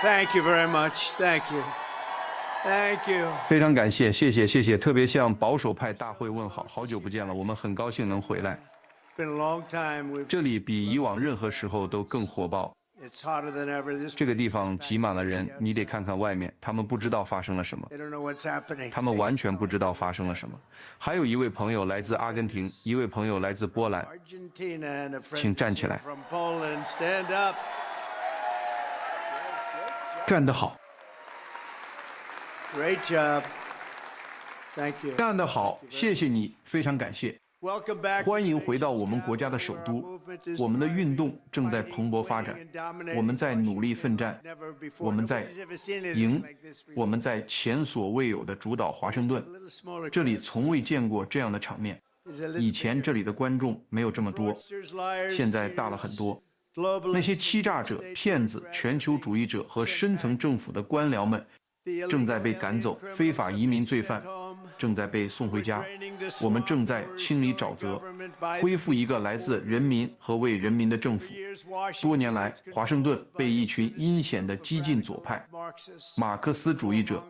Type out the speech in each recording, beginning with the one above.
Thank you very much. Thank you. Thank you. 非常感谢，谢谢，特别向保守派大会问好，好久不见了，我们很高兴能回来。Been a long time. 这里比以往任何时候都更火爆。It's hotter than ever. 这个地方挤满了人，你得看看外面，他们不知道发生了什么， They don't know what's happening. 他们完全不知道发生了什么。还有一位朋友来自阿根廷，一位朋友来自波兰， Argentina and a friend 请站起来。 from Poland. Stand up. 干得好， Great job. Thank you. 干得好，谢谢你，非常感谢。 Welcome back. 欢迎回到我们国家的首都，我们的运动正在蓬勃发展，我们在努力奋战，我们在赢，我们在前所未有的主导华盛顿，这里从未见过这样的场面，以前这里的观众没有这么多，现在大了很多。那些欺诈者、骗子、全球主义者和深层政府的官僚们正在被赶走，非法移民罪犯正在被送回家，我们正在清理沼泽，恢复一个来自人民和为人民的政府。多年来，华盛顿被一群阴险的激进左派、马克思主义者、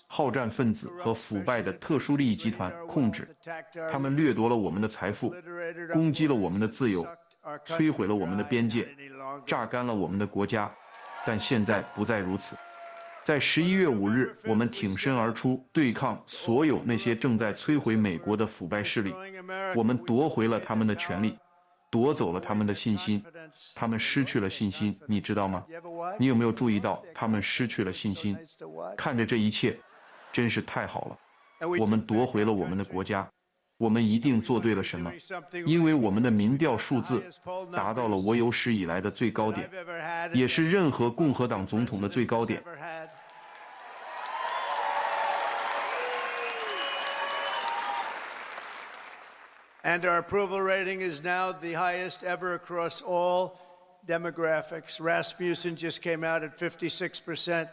好战分子和腐败的特殊利益集团控制，他们掠夺了我们的财富，攻击了我们的自由，摧毁了我们的边界，榨干了我们的国家，但现在不再如此。在11月5日，我们挺身而出，对抗所有那些正在摧毁美国的腐败势力。我们夺回了他们的权利，夺走了他们的信心，他们失去了信心，你知道吗？你有没有注意到他们失去了信心？看着这一切，真是太好了。我们夺回了我们的国家，我们一定做对了什么，因为我们的民调数字达到了我有史以来的最高点，也是任何共和党总统的最高点。And our approval rating is now the highest ever across all demographics. Rasmussen just came out at 56%.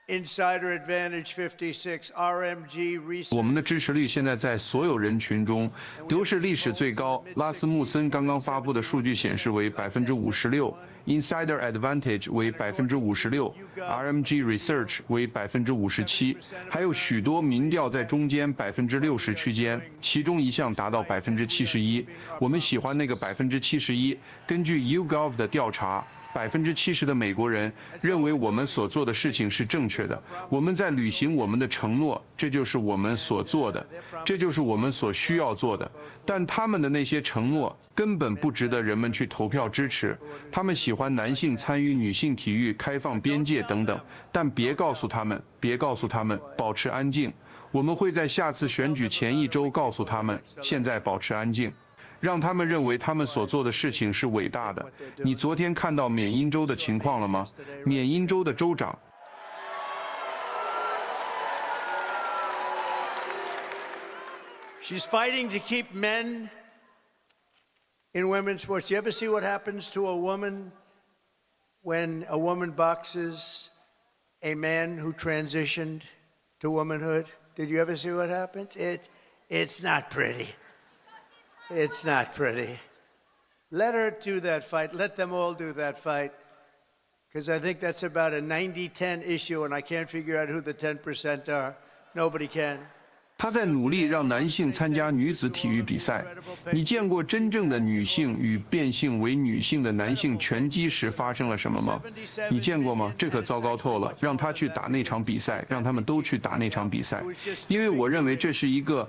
Insider Advantage 56, RMG Research. 我们的支持率现在在所有人群中都是历史最高。拉斯穆森刚刚发布的数据显示为56%。Insider Advantage 为56%，RMG Research 为57%，还有许多民调在中间60%区间，其中一项达到71%。我们喜欢那个71%。根据 YouGov 的调查，70%的美国人认为我们所做的事情是正确的，我们在履行我们的承诺，这就是我们所做的，这就是我们所需要做的。但他们的那些承诺根本不值得人们去投票支持。他们喜欢男性参与女性体育、开放边界等等，但别告诉他们，保持安静。我们会在下次选举前1周告诉他们，现在保持安静。让他们认为他们所做的事情是伟大的。你昨天看到缅因州的情况了吗？缅因州的州长 She's fighting to keep men in women's sports. You ever see what happens to a woman when a woman boxes a man who transitioned to womanhood? Did you ever see what happens? It's not pretty. It's not pretty. Let her do that fight. Let them all do that fight. Because I think that's about a 90-10 issue, and I can't figure out who the 10% are. Nobody can. 他在努力让男性参加女子体育比赛。你见过真正的女性与变性为女性的男性拳击时发生了什么吗？你见过吗？这可糟糕透了！让他去打那场比赛，让他们都去打那场比赛，因为我认为这是一个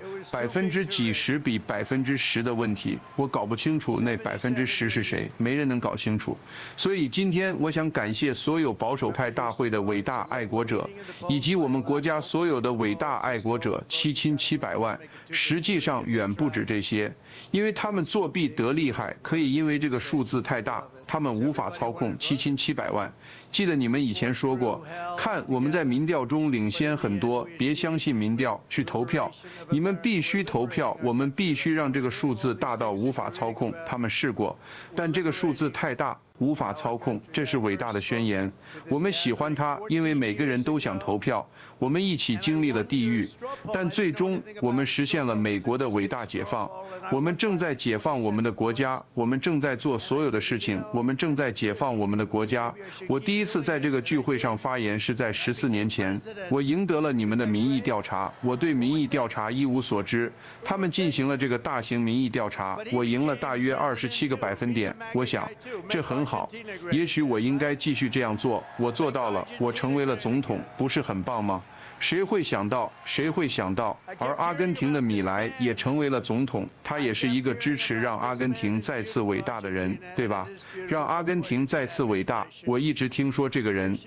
几十比10%的问题。我搞不清楚那10%是谁，没人能搞清楚。所以今天我想感谢所有保守派大会的伟大爱国者，以及我们国家所有的伟大爱国者7700万，实际上远不止这些，因为他们作弊得厉害，可以因为这个数字太大，他们无法操控7700万。记得你们以前说过，看我们在民调中领先很多，别相信民调，去投票。你们必须投票，我们必须让这个数字大到无法操控。他们试过，但这个数字太大，无法操控，这是伟大的宣言。我们喜欢它，因为每个人都想投票。我们一起经历了地狱，但最终我们实现了美国的伟大解放。我们正在解放我们的国家，我们正在做所有的事情，我们正在解放我们的国家。我第第一次在这个聚会上发言是在14年前，我赢得了你们的民意调查。我对民意调查一无所知，他们进行了这个大型民意调查，我赢了大约27个百分点。我想这很好，也许我应该继续这样做。我做到了，我成为了总统，不是很棒吗？谁会想到？谁会想到？而阿根廷的米莱也成为了总统，他也是一个支持让阿根廷再次伟大的人，对吧？让阿根廷再次伟大。我一直听说这个人，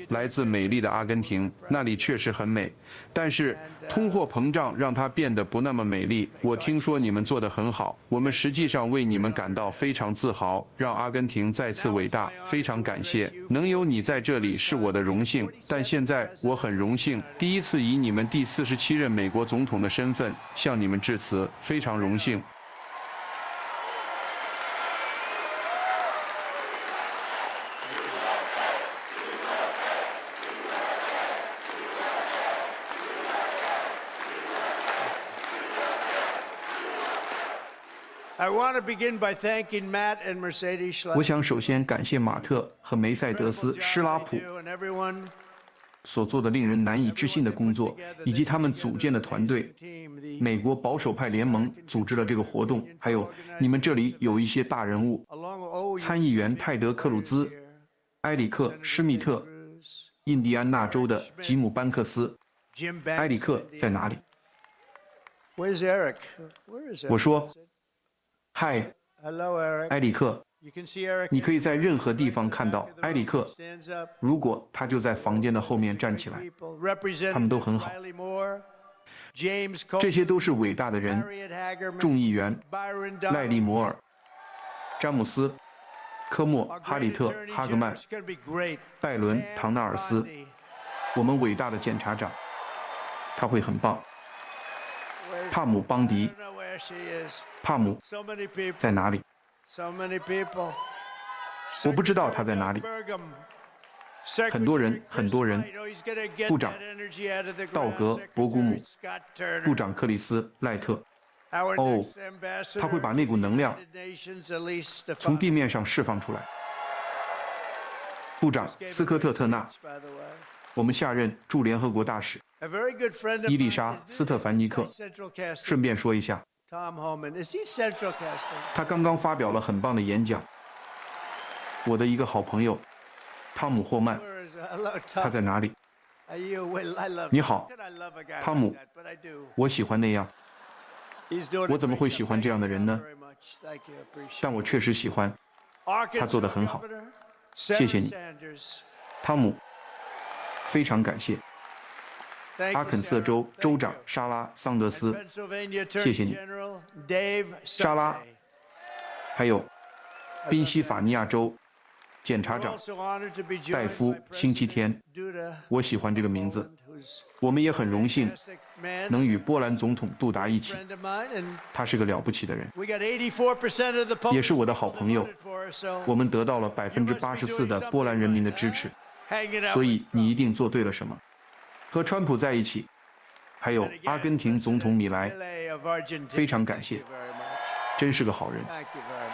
来自美丽的阿根廷，那里确实很美，但是通货膨胀让它变得不那么美丽。我听说你们做得很好，我们实际上为你们感到非常自豪，让阿根廷再次伟大，非常感谢，能有你在这里是我的荣幸。但现在我很荣幸，第一次以你们第47任美国总统的身份向你们致辞，非常荣幸。我想首先感谢马特和梅赛德斯·施拉普所做的令人难以置信的工作，以及他们组建的团队。美国保守派联盟组织了这个活动，还有你们这里有一些大人物，参议员泰德·克鲁兹、埃里克·施密特、印第安纳州的吉姆·班克斯。埃里克在哪里？我说，嗨，埃里克。你可以在任何地方看到埃里克，如果他就在房间的后面站起来，他们都很好。这些都是伟大的人，众议员赖利摩尔、詹姆斯、科莫、哈里特、哈格曼、拜伦、唐纳尔斯，我们伟大的检察长，他会很棒。帕姆邦迪，帕姆在哪里？我不知道他在哪里。很多人，部长道格·博古姆，部长克里斯·赖特。哦，他会把那股能量从地面上释放出来。部长斯科特·特纳，我们下任驻联合国大使。伊丽莎·斯特凡尼克，顺便说一下，他刚刚发表了很棒的演讲。我的一个好朋友汤姆·霍曼，他在哪里？你好，汤姆，我喜欢那样。我怎么会喜欢这样的人呢？但我确实喜欢，他做得很好。谢谢你，汤姆，非常感谢。阿肯色州州长莎拉·桑德斯，谢谢你，莎拉。还有宾夕法尼亚州检察长戴夫·星期天，我喜欢这个名字。我们也很荣幸能与波兰总统杜达一起，他是个了不起的人，也是我的好朋友。我们得到了84%的波兰人民的支持，所以你一定做对了什么。和川普在一起，还有阿根廷总统米莱，非常感谢，真是个好人。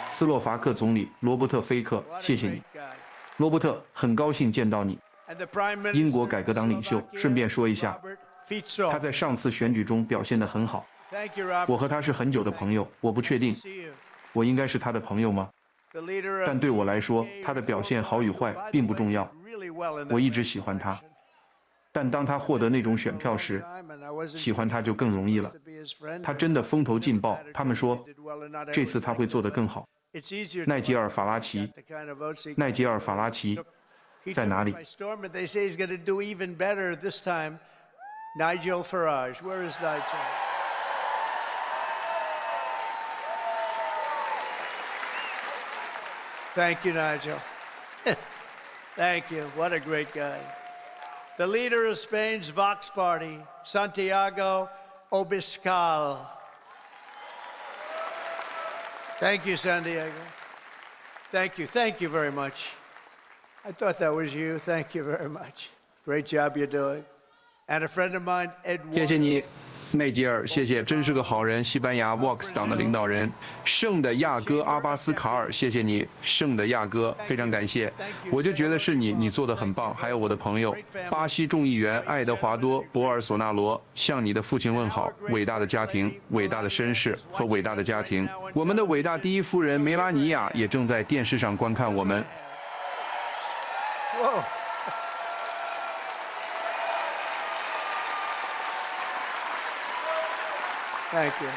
斯洛伐克总理罗伯特·菲克，谢谢你，罗伯特，很高兴见到你。英国改革党领袖，顺便说一下，他在上次选举中表现得很好。我和他是很久的朋友，我不确定，我应该是他的朋友吗？但对我来说，他的表现好与坏并不重要。我一直喜欢他。但当他获得那种选票时，喜欢他就更容易了。他真的风头劲爆，他们说这次他会做得更好。奈吉尔·法拉奇，奈吉尔·法拉奇在哪里？ Nigel Farage, where is Nigel? Thank you, Nigel. Thank you. What a great guy. The leader of Spain's Vox Party, Santiago Obiscal. Thank you, Santiago. Thank you. Thank you very much. I thought that was you. Thank you very much. Great job you're doing. And a friend of mine, 谢谢你，内吉尔，谢谢，真是个好人。西班牙 Vox 党的领导人，圣的亚哥阿巴斯卡尔，谢谢你，圣的亚哥，非常感谢。我就觉得是你，你做的很棒。还有我的朋友，巴西众议员爱德华多·博尔索纳罗，向你的父亲问好。伟大的家庭，伟大的绅士和伟大的家庭。我们的伟大第一夫人梅拉尼亚也正在电视上观看我们。Whoa. Thank you.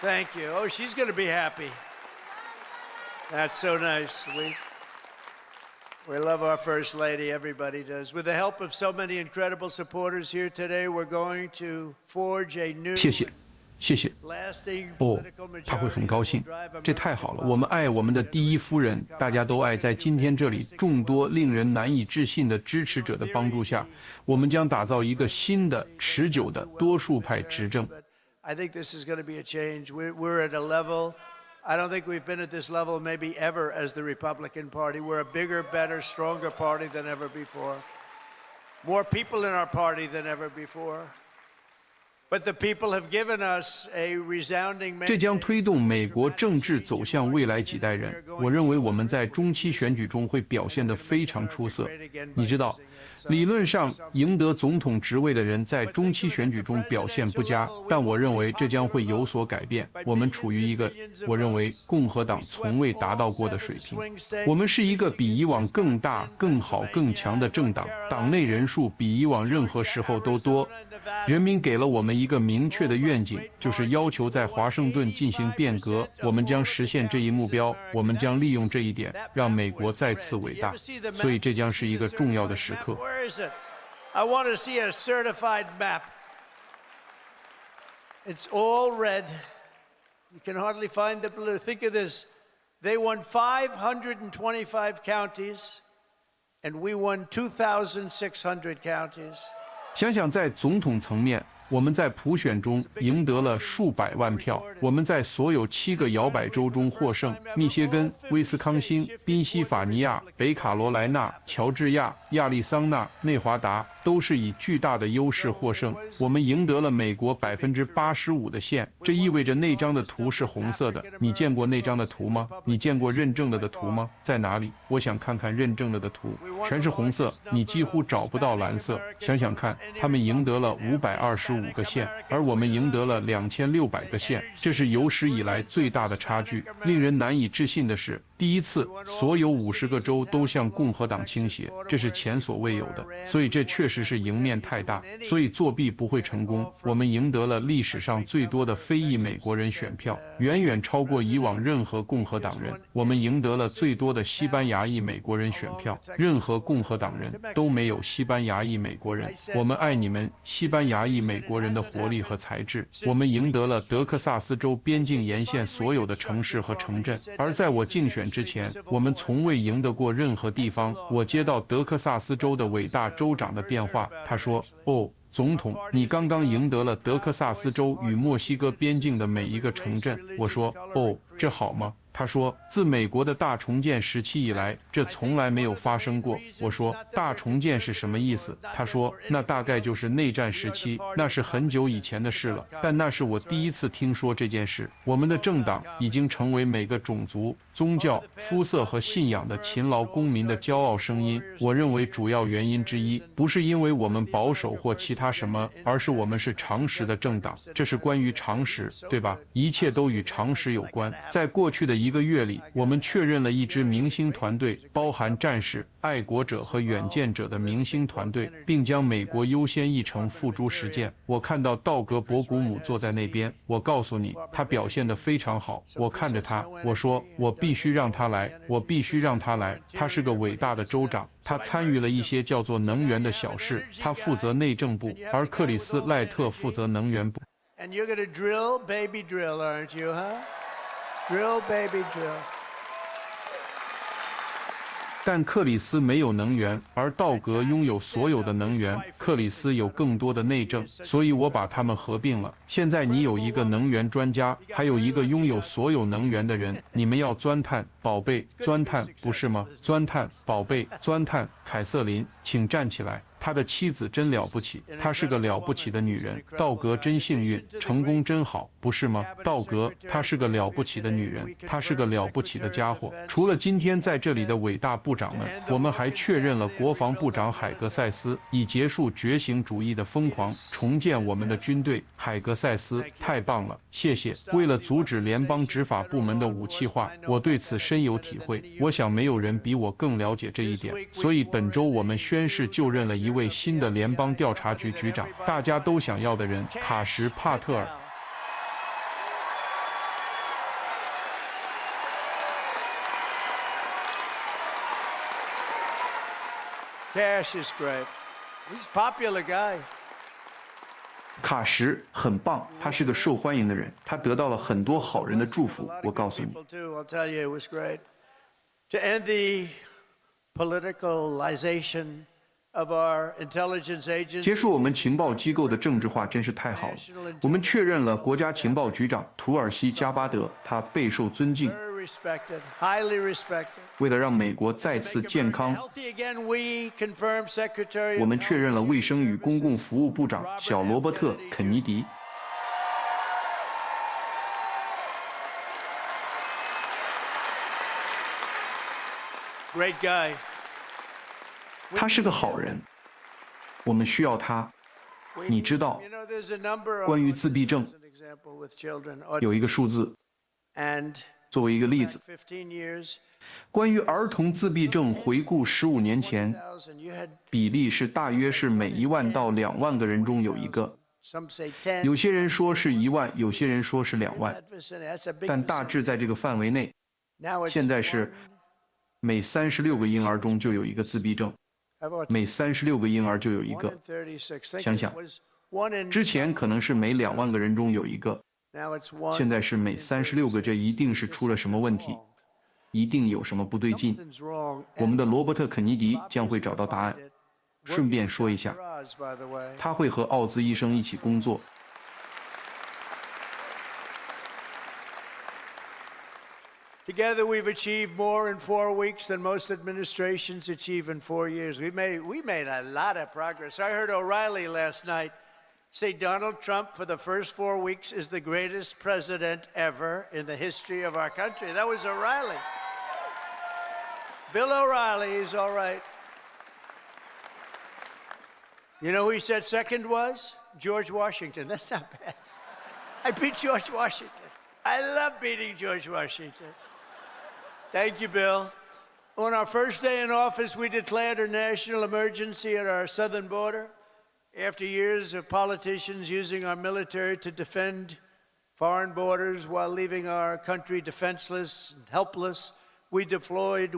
Thank you. Oh, she's going to be happy. That's so nice. We love our First Lady. Everybody does. With the help of so many incredible supporters here today, we're going to forge a new. 谢谢，谢谢。哦，他会很高兴，这太好了。我们爱我们的第一夫人，大家都爱。在今天这里众多令人难以置信的支持者的帮助下，我们将打造一个新的、持久的多数派执政。I think this is going to be a change. We're at a level. I don't think we've been at this level maybe ever as the Republican Party. We're a bigger, better, stronger party than ever before. More people in our party than ever before. But the people have given us a resounding mandate. 这将推动美国政治走向未来几代人。我认为我们在中期选举中会表现得非常出色。你知道，理论上赢得总统职位的人在中期选举中表现不佳，但我认为这将会有所改变。我们处于一个我认为共和党从未达到过的水平。我们是一个比以往更大、更好、更强的政党，党内人数比以往任何时候都多。人民给了我们一个明确的愿景，就是要求在华盛顿进行变革。我们将实现这一目标，我们将利用这一点，让美国再次伟大。所以这将是一个重要的时刻。Where is it? I want to see a certified map. It's all red. You can hardly find the blue. Think of this. They won 525 counties, and we won 2,600 counties. 想想在总统层面，我们在普选中赢得了数百万票，我们在所有7个摇摆州中获胜，密歇根、威斯康星、宾夕法尼亚、北卡罗来纳、乔治亚、亚利桑那、内华达都是以巨大的优势获胜。我们赢得了美国85%的县，这意味着那张的图是红色的。你见过那张的图吗？你见过认证了的图吗？在哪里？我想看看认证了的图，全是红色，你几乎找不到蓝色。想想看，他们赢得了525个县，而我们赢得了2600个县，这是有史以来最大的差距。令人难以置信的是，第一次所有50个州都向共和党倾斜，这是前所未有的。所以这确实是赢面太大，所以作弊不会成功。我们赢得了历史上最多的非裔美国人选票，远远超过以往任何共和党人。我们赢得了最多的西班牙裔美国人选票，任何共和党人都没有西班牙裔美国人。我们爱你们西班牙裔美国人的活力和才智。我们赢得了德克萨斯州边境沿线所有的城市和城镇，而在我竞选之前，我们从未赢得过任何地方。我接到德克萨斯州的伟大州长的电话，他说：“哦，总统，你刚刚赢得了德克萨斯州与墨西哥边境的每一个城镇。”我说：“哦，这好吗？”他说，自美国的大重建时期以来，这从来没有发生过。我说，大重建是什么意思？他说，那大概就是内战时期，那是很久以前的事了。但那是我第一次听说这件事。我们的政党已经成为每个种族、宗教、肤色和信仰的勤劳公民的骄傲声音。我认为主要原因之一，不是因为我们保守或其他什么，而是我们是常识的政党。这是关于常识，对吧？一切都与常识有关。在过去的1个月里，我们确认了一支明星团队，包含战士、爱国者和远见者的明星团队，并将美国优先议程付诸实践。我看到道格·博古姆坐在那边，我告诉你，他表现得非常好。我看着他，我说，我必须让他来，我必须让他来。他是个伟大的州长，他参与了一些叫做能源的小事，他负责内政部，而克里斯·赖特负责能源部。And you're going to drill, baby, drill, aren't you, huh? Drill, baby, drill. 但克里斯没有能源，而道格拥有所有的能源。克里斯有更多的内政，所以我把他们合并了。现在你有一个能源专家，还有一个拥有所有能源的人。你们要钻探，宝贝，钻探，不是吗？钻探，宝贝，钻探。凯瑟琳，请站起来。他的妻子真了不起，她是个了不起的女人。道格真幸运，成功真好，不是吗？道格，她是个了不起的女人，她是个了不起的家伙。除了今天在这里的伟大部长们，我们还确认了国防部长海格塞斯，以结束觉醒主义的疯狂，重建我们的军队。海格塞斯，太棒了，谢谢。为了阻止联邦执法部门的武器化，我对此深有体会。我想没有人比我更了解这一点。所以本周我们宣誓就任了一位新的联邦调查局局长，大家都想要的人，卡什·帕特尔。Cash is great. He's a popular guy. 卡什很棒，他是个受欢迎的人，他得到了很多好人的祝福。我告诉你， I'll tell you, it was great. To end the politicalization of our intelligence agencies. 结束我们情报机构的政治化真是太好了。我们确认了国家情报局长图尔西·加巴德，他备受尊敬。 Very respected, highly respected. 为了让美国再次健康， Healthy again, we confirmed Secretary. 我们确认了卫生与公共服务部长小罗伯特·肯尼迪。 Great guy. 他是个好人，我们需要他。你知道， You know, there's a number of 关于自闭症 an example with children. 有一个数字， And 作为一个例子， 15 years, 关于儿童自闭症回顾15年前， you had 比例是大约是每1万到2万个人中有一个。 some say 10. 有些人说是1万，有些人说是2万， That vicinity, that's a big 但大致在这个范围内。 Now it's 现在是每36个婴儿中就有一个自闭症， how about 每36个婴儿就有一 1个。 in 36? Think 想 it 想 was 1 in. 之前可能是每2万个人中有一个， Now it's 1. 现在是每36个，这一定是出了什么问题，一定有什么不对劲。 Something's wrong. 我们的罗伯特·肯尼迪将会找到答案。顺便说一下， Oz, by the way. 他会和奥兹医生一起工作。 Together, we've achieved more in 4 weeks than most administrations achieve in 4 years. We made a lot of progress. I heard O'Reilly last night say Donald Trump, for the first 4 weeks, is the greatest president ever in the history of our country. That was O'Reilly. Bill O'Reilly is all right. You know who he said second was? George Washington. That's not bad. I beat George Washington. I love beating George Washington. Thank you, Bill. On our first day in office, we declared a national emergency at our southern border. After years of politicians using our military to defend foreign borders while leaving our country defenseless and helpless, we deployed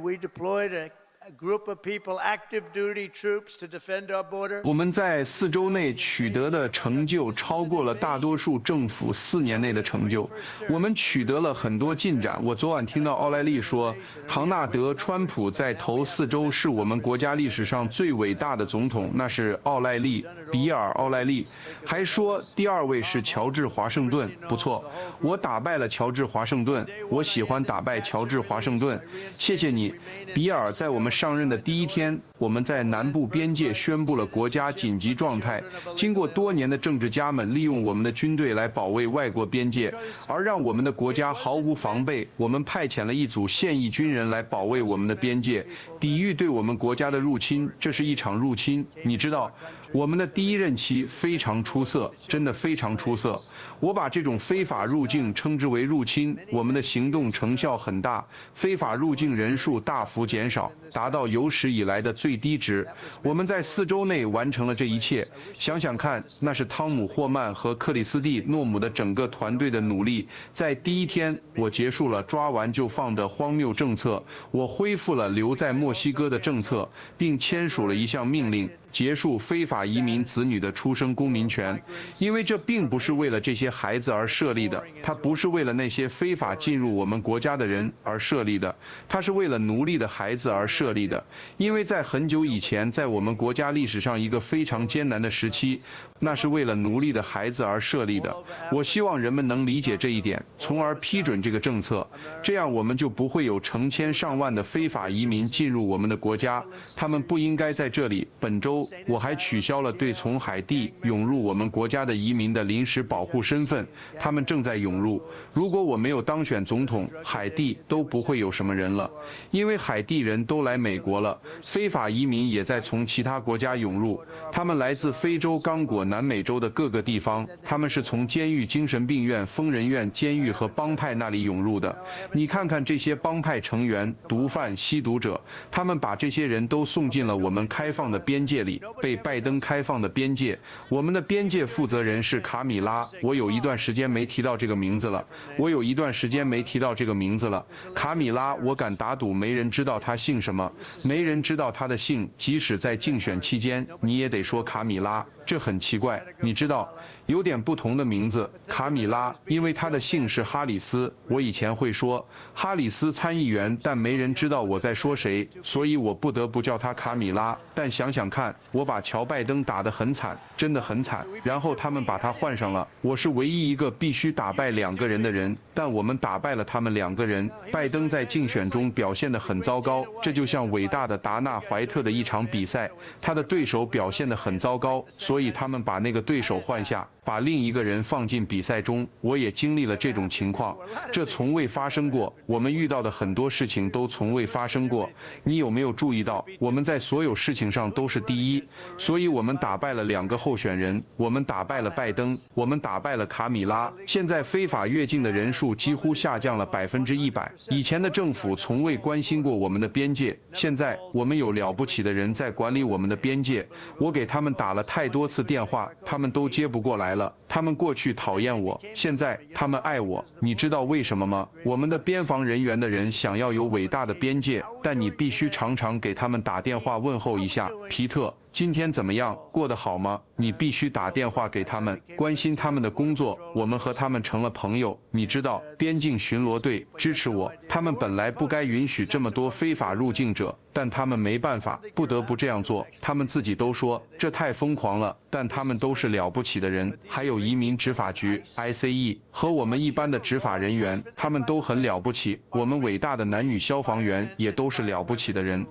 a group of people, active duty troops, to defend our border. 我们在4周内取得的成就超过了大多数政府4年内的成就。我们取得了很多进展。我昨晚听到奥莱利说，唐纳德·川普在头4周是我们国家历史上最伟大的总统，那是奥莱利，比尔·奥莱利。还说第2位是乔治·华盛顿。不错，我打败了乔治·华盛顿。我喜欢打败乔治·华盛顿。谢谢你，比尔。在我们上任的第1天，我们在南部边界宣布了国家紧急状态。经过多年的政治家们利用我们的军队来保卫外国边界，而让我们的国家毫无防备。我们派遣了一组现役军人来保卫我们的边界，抵御对我们国家的入侵。这是一场入侵，你知道，我们的第1任期非常出色，真的非常出色。我把这种非法入境称之为入侵。我们的行动成效很大，非法入境人数大幅减少，达到有史以来的最低值。我们在4周内完成了这一切。想想看，那是汤姆·霍曼和克里斯蒂·诺姆的整个团队的努力。在第1天，我结束了抓完就放的荒谬政策，我恢复了留在墨西哥的政策，并签署了一项命令，结束非法移民子女的出生公民权。因为这并不是为了这些孩子而设立的，它不是为了那些非法进入我们国家的人而设立的，它是为了奴隶的孩子而设立的。因为在很久以前，在我们国家历史上一个非常艰难的时期，那是为了奴隶的孩子而设立的。我希望人们能理解这一点，从而批准这个政策，这样我们就不会有成千上万的非法移民进入我们的国家。他们不应该在这里。本周周，我还取消了对从海地涌入我们国家的移民的临时保护身份，他们正在涌入。如果我没有当选总统，海地都不会有什么人了，因为海地人都来美国了，非法移民也在从其他国家涌入，他们来自非洲、刚果、南美洲的各个地方，他们是从监狱、精神病院、疯人院、监狱和帮派那里涌入的。你看看这些帮派成员、毒贩、吸毒者，他们把这些人都送进了我们开放的边界里，被拜登开放的边界。我们的边界负责人是卡米拉，我有一段时间没提到这个名字了，卡米拉，我敢打赌没人知道她姓什么，没人知道她的姓，即使在竞选期间，你也得说卡米拉。这很奇怪，你知道，有点不同的名字，卡米拉，因为她的姓是哈里斯。我以前会说哈里斯参议员，但没人知道我在说谁，所以我不得不叫她卡米拉。但想想看，我把乔拜登打得很惨，真的很惨，然后他们把他换上了。我是唯一一个必须打败2个人的人，但我们打败了他们2个人。拜登在竞选中表现得很糟糕，这就像伟大的达纳怀特的一场比赛，他的对手表现得很糟糕，所以他们把那个对手换下，把另一个人放进比赛中。我也经历了这种情况，这从未发生过，我们遇到的很多事情都从未发生过。你有没有注意到，我们在所有事情上都是第一，所以我们打败了2个候选人，我们打败了拜登，我们打败了卡米拉。现在非法越境的人数几乎下降了100%。以前的政府从未关心过我们的边界，现在我们有了不起的人在管理我们的边界。我给他们打了太多次电话，他们都接不过来了。他们过去讨厌我，现在他们爱我。你知道为什么吗？我们的边防人员的人想要有伟大的边界，但你必须常常给他们打电话问候一下，皮特，今天怎么样？过得好吗？你必须打电话给他们，关心他们的工作。我们和他们成了朋友。你知道，边境巡逻队支持我，他们本来不该允许这么多非法入境者，但他们没办法，不得不这样做。他们自己都说这太疯狂了，但他们都是了不起的人。还有移民执法局 ICE 和我们一般的执法人员，他们都很了不起。我们伟大的男女消防员也都是了不起的人。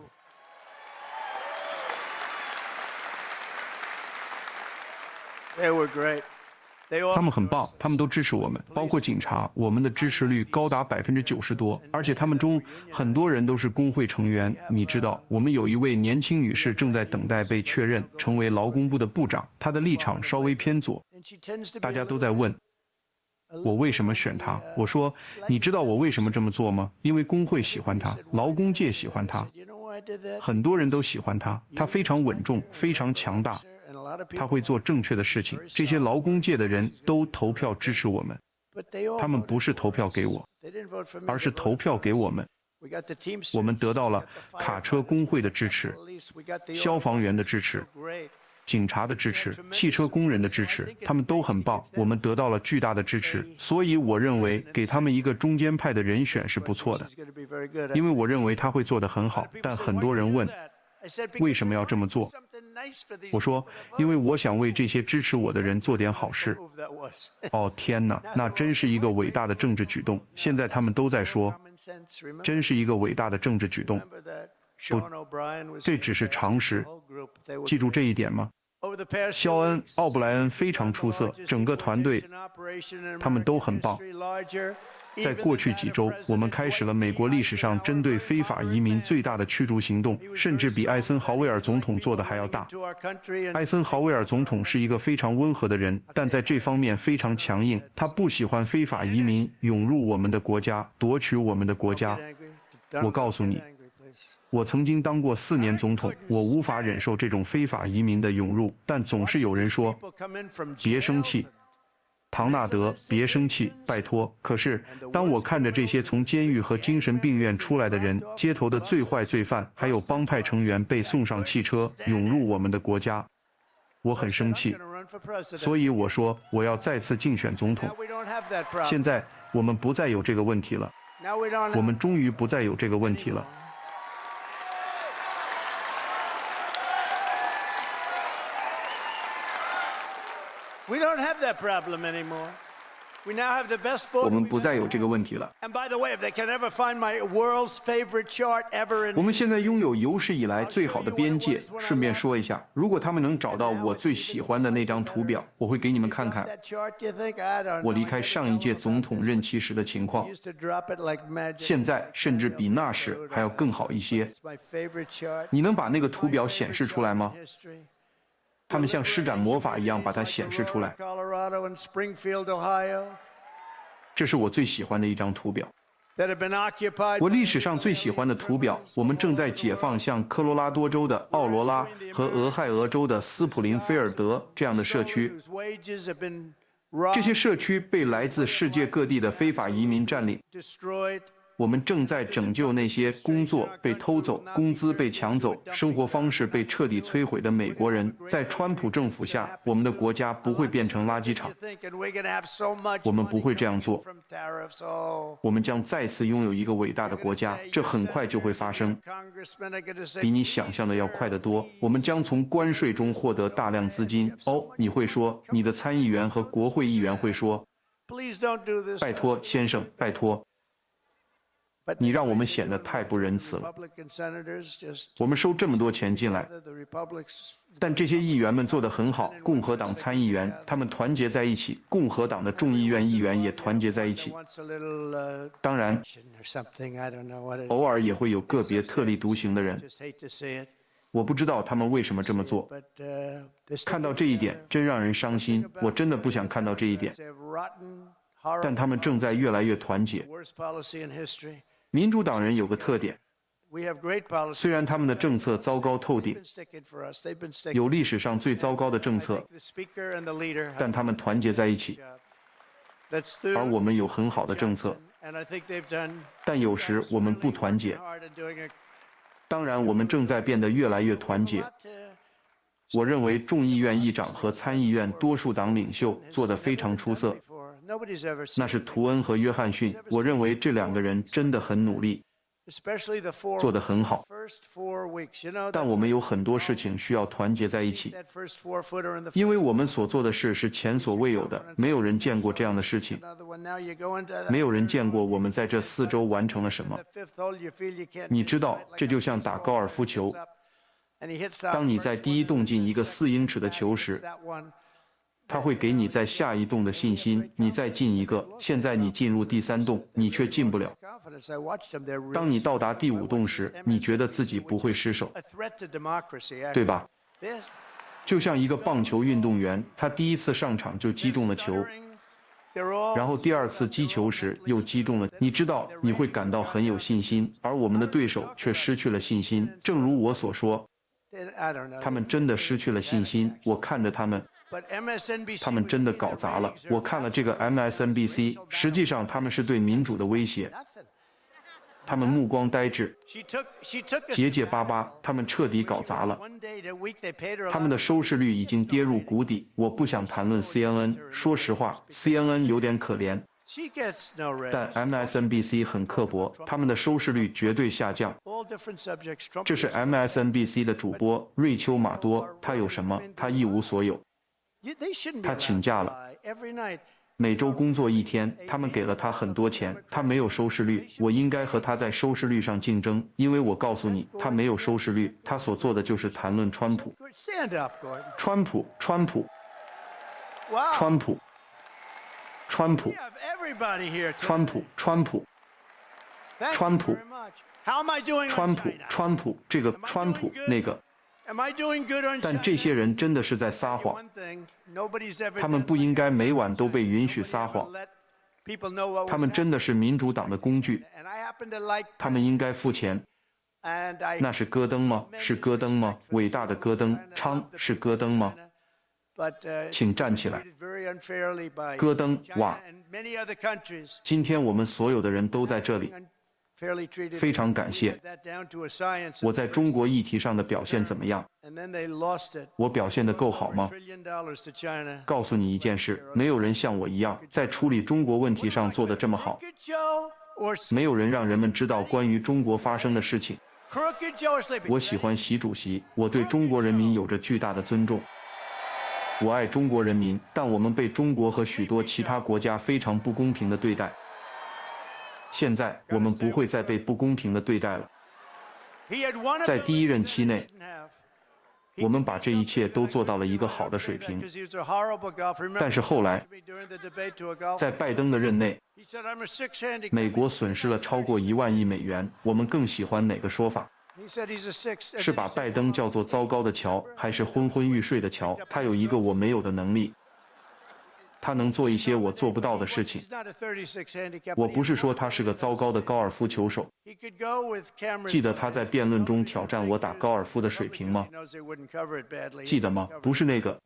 他们很棒，他们都支持我们，包括警察，我们的支持率高达90%多，而且他们中很多人都是工会成员。你知道，我们有一位年轻女士正在等待被确认成为劳工部的部长，她的立场稍微偏左。大家都在问我为什么选她，我说，你知道我为什么这么做吗？因为工会喜欢她，劳工界喜欢她，很多人都喜欢她，她非常稳重，非常强大。他会做正确的事情，这些劳工界的人都投票支持我们，他们不是投票给我，而是投票给我们。我们得到了卡车工会的支持，消防员的支持，警察的支持，汽车工人的支持，他们都很棒，我们得到了巨大的支持。所以我认为给他们一个中间派的人选是不错的，因为我认为他会做得很好。但很多人问为什么要这么做？我说，因为我想为这些支持我的人做点好事。哦天哪，那真是一个伟大的政治举动。现在他们都在说，真是一个伟大的政治举动。不，这只是常识。记住这一点吗？肖恩·奥布莱恩非常出色，整个团队，他们都很棒。在过去几周，我们开始了美国历史上针对非法移民最大的驱逐行动，甚至比艾森豪威尔总统做的还要大。艾森豪威尔总统是一个非常温和的人，但在这方面非常强硬。他不喜欢非法移民涌入我们的国家，夺取我们的国家。我告诉你，我曾经当过4年总统，我无法忍受这种非法移民的涌入，但总是有人说，别生气。唐纳德，别生气，拜托。可是，当我看着这些从监狱和精神病院出来的人，街头的最坏罪犯，还有帮派成员被送上汽车，涌入我们的国家，我很生气。所以我说，我要再次竞选总统。现在我们不再有这个问题了，我们终于不再有这个问题了。We don't have that problem anymore. We now have the best 我 border 们 we've 不再 ever 有这个问题了。 And by the way, if they can ever find my world's favorite chart ever in 我们现在拥有有史以来最好的边界。顺便说一下，如果他们能找到我最喜欢的那张图表，我会给你们看看 that chart, do you think? I don't know. 我离开上一届总统任期时的情况 I。used to drop it like magic. 现在甚至比那时还要更好一些。 It's my favorite chart. 你能把那个图表显示出来吗？ History. 他们像施展魔法一样把它显示出来。 Colorado and Springfield, Ohio, 这是我最喜欢的一张图表。 that have been occupied. 我历史上最喜欢的图表，我们正在解放像科罗拉多州的奥罗拉和俄亥俄州的斯普林菲尔德这样的社区。 Whose wages have been 这 robbed, 些社区被来自世界各地的非法移民占领。 destroyed. 我们正在拯救那些工作被偷走、工资被抢走、生活方式被彻底摧毁的美国人。在川普政府下，我们的国家不会变成垃圾场。 You think, and we're going to have so much 我们不会这样做。 from tariffs. Oh. 我们将再次拥有一个伟大的国家，这很快就会发生， Congressmen are going to say, 比你想象的要快得多。我们将从关税中获得大量资金。哦，你会说，你的参议员和国会议员会说， please don't do this. 拜托，先生，拜托， But 你让我们显得太不仁慈了。 Republican senators just 我们收这么多钱进来， the Republicans. 但这些议员们做得很好。共和党参议员，他们团结在一起；共和党的众议院议员也团结在一起。 Wants a little 当然， or something. I don't know what it is. 偶尔也会有个别特立独行的人， Just hate to see it. 我不知道他们为什么这么做。 But this 看到这一点，真让人伤心。我真的不想看到这一点。 rotten, 但 horrible, 他们正在越来越团结。 worst policy in history. 民主党人有个特点， We have great policy. 虽然他们的政策糟糕透顶 They've，been sticking for us. They've been sticking. 有历史上最糟糕的政 I 策 think，the speaker and the leader have 但他们团结在一起。 That's 而 Stu 我们有很好的政策， and I think they've done 但有时我们不团结。 hard at doing a 当然，我们正在变得越来越团结。 lot. 我认为众议院议长和参议院多数党领袖做得非常出色， Nobody's ever 那 seen. 是图恩和约翰逊。我认为这两个人真的很努力， Especially the four 做得很好。 first 4 weeks. You know 但 that 我们有很多事情需要团结在一起， first 4-footer in the 因为我们所做的事是前所未有的，没有人见过这样的事情。 another one. Now you go into that 没有人见过我们在这4周完成了什么。 the fifth hole. You feel you can't. 你知道 miss, right? 这就像打高尔夫球， And he hits that 当你在 first 第一 one, 洞进一个4英尺的球时， that one. 它会给你在下一洞的信心。你再进一个，现在你进入第3洞，你却进不了。 Confidence. I watched them. They're really 当你到达第5洞时，你觉得自己不会失手， a threat to democracy. 对吧？ This 就像一个棒球运动员，他第一次上场就击中了球， they're all 然后第2次击球时又击中了。你知道你会感到很有信心，而我们的对手却失去了信心。正如我所说， I don't know. 他们真的失去了信心。我看着他们。 But MSNBC 他们真的搞砸了。我看了这个 MSNBC， 实际上他们是对民主的威胁。 Nothing. 他们目光呆滞， She took us 结结巴巴，他们彻底搞砸了。 one day a week. They paid her. 他们的收视率已经跌入谷底。我不想谈论 CNN， 说实话 ，CNN 有点可怜， She gets no rest. 但 MSNBC 很刻薄，他们的收视率绝对下降。 All different subjects. Trump. 这是 MSNBC 的主播瑞秋·马多，他有什么？他一无所有。 They shouldn't be 他请假了， allowed to lie. Every night. 每周工作1天，他们给了他很多钱，他没有收视率。我应该和他在收视率上竞争，因为我告诉你，他没有收视率。他所做的就是谈论川普， Stand up, Gordon. 川普，川普， Wow. 川普，川普 We，have everybody here. Today. 川普，川普， Thank you 川普 very much. How am I doing 川 on 普， China? 川普，这个川普那个。 Am I doing good on 但 China? 这些人真的是在撒谎， One thing, nobody's ever 他们 done 不应该 like 每晚都被允许 that. 撒 Nobody 谎 ever。let people know what 他 was 们真的是民主党的工具， happening. And I happen to like 他们应该付钱。 and I 那是戈登吗？是戈登吗？伟大的戈登，昌是戈登吗？ but 请站起来。 treated very unfairly by 戈登， China 哇！ and many other countries. 今天我们所有的人都在这里， Unfairly treated. 非常感谢。 That down to a science. 我在中国议题上的表现怎么样？ And then they lost it. 我表现得够好 $1 吗？ trillion to China. 告诉你一件事，没有人像我一样在处理中国问题上做得这么好。 Crooked Joe or 没有人让人们知道关于中国发生的事情。 Crooked Joe or Sleepy? 我喜欢习主席，我对中国人民有着巨大的尊重。我爱中国人民，但我们被中国和许多其他国家非常不公平的对待。现在我们不会再被不公平的对待了。在第一任期内，我们把这一切都做到了一个好的水平。但是后来，在拜登的任内，美国损失了超过1万亿美元。我们更喜欢哪个说法？是把拜登叫做糟糕的乔，还是昏昏欲睡的乔？他有一个我没有的能力。他能做一些我做不到的事情。我不是说他是个糟糕的高尔夫球手。记得他在辩论中挑战我打高尔夫的水平吗？记得吗？不是那个。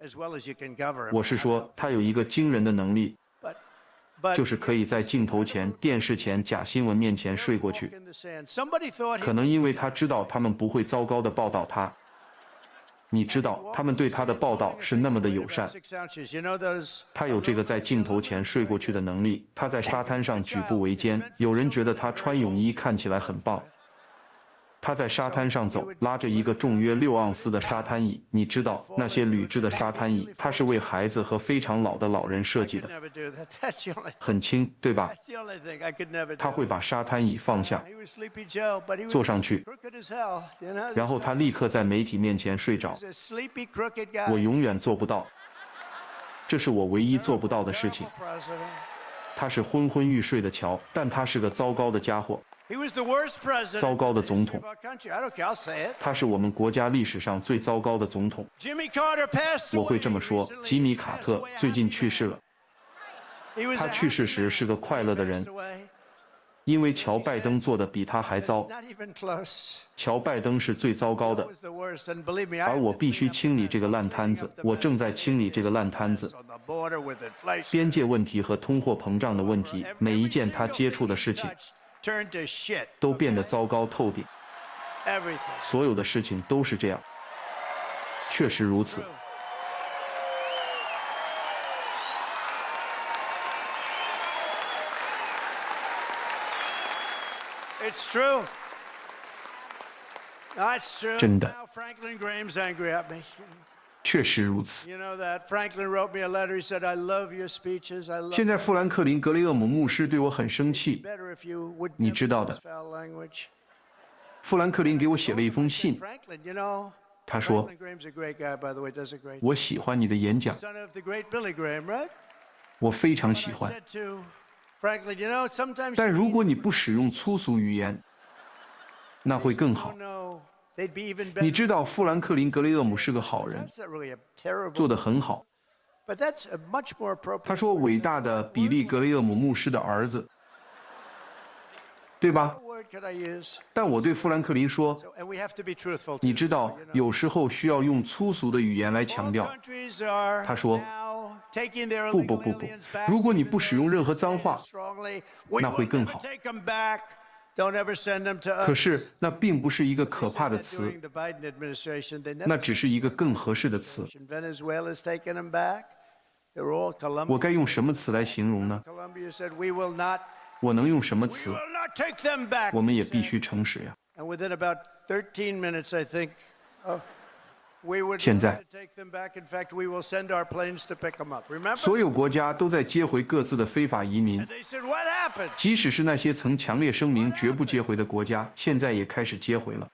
我是说他有一个惊人的能力，就是可以在镜头前、电视前、假新闻面前睡过去。可能因为他知道他们不会糟糕地报道他。你知道，他们对他的报道是那么的友善。他有这个在镜头前睡过去的能力。他在沙滩上举步维艰，有人觉得他穿泳衣看起来很棒。他在沙滩上走，拉着一个重约6盎司的沙滩椅。你知道，那些铝制的沙滩椅，它是为孩子和非常老的老人设计的，很轻，对吧？他会把沙滩椅放下，坐上去，然后他立刻在媒体面前睡着。我永远做不到，这是我唯一做不到的事情。他是昏昏欲睡的乔，但他是个糟糕的家伙。糟糕的总统，他是我们国家历史上最糟糕的总统。我会这么说，吉米·卡特最近去世了。他去世时是个快乐的人，因为乔·拜登做的比他还糟。乔·拜登是最糟糕的，而我必须清理这个烂摊子。我正在清理这个烂摊子。边界问题和通货膨胀的问题，每一件他接触的事情都变得糟糕透顶。所有的事情都是这样，确实如此。真的，确实如此。现在富兰克林·格雷厄姆牧师对我很生气，你知道的。富兰克林给我写了一封信，他说：“我喜欢你的演讲，我非常喜欢。但如果你不使用粗俗语言，那会更好。”你知道富兰克林·格雷厄姆是个好人，做得很好。他说伟大的比利·格雷厄姆牧师的儿子，对吧？但我对富兰克林说，你知道有时候需要用粗俗的语言来强调。他说，不，如果你不使用任何脏话，那会更好。可是那并不是一个可怕的词，那只是一个更合适的词。我该用什么词来形容呢？我能用什么词？我们也必须诚实呀。现在，所有国家都在接回各自的非法移民，即使是那些曾强烈声明绝不接回的国家，现在也开始接回了。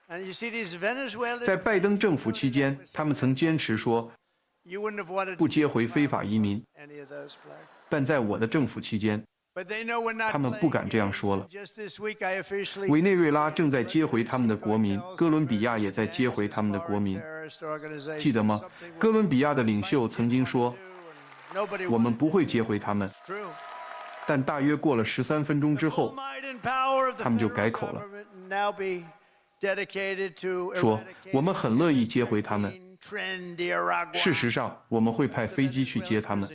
在拜登政府期间，他们曾坚持说不接回非法移民，但在我的政府期间，他们不敢这样说了。委内瑞拉正在接回他们的国民，哥伦比亚也在接回他们的国民。记得吗？哥伦比亚的领袖曾经说，我们不会接回他们。但大约过了13分钟之后，他们就改口了，说我们很乐意接回他们。事实上，我们会派飞机去接他们。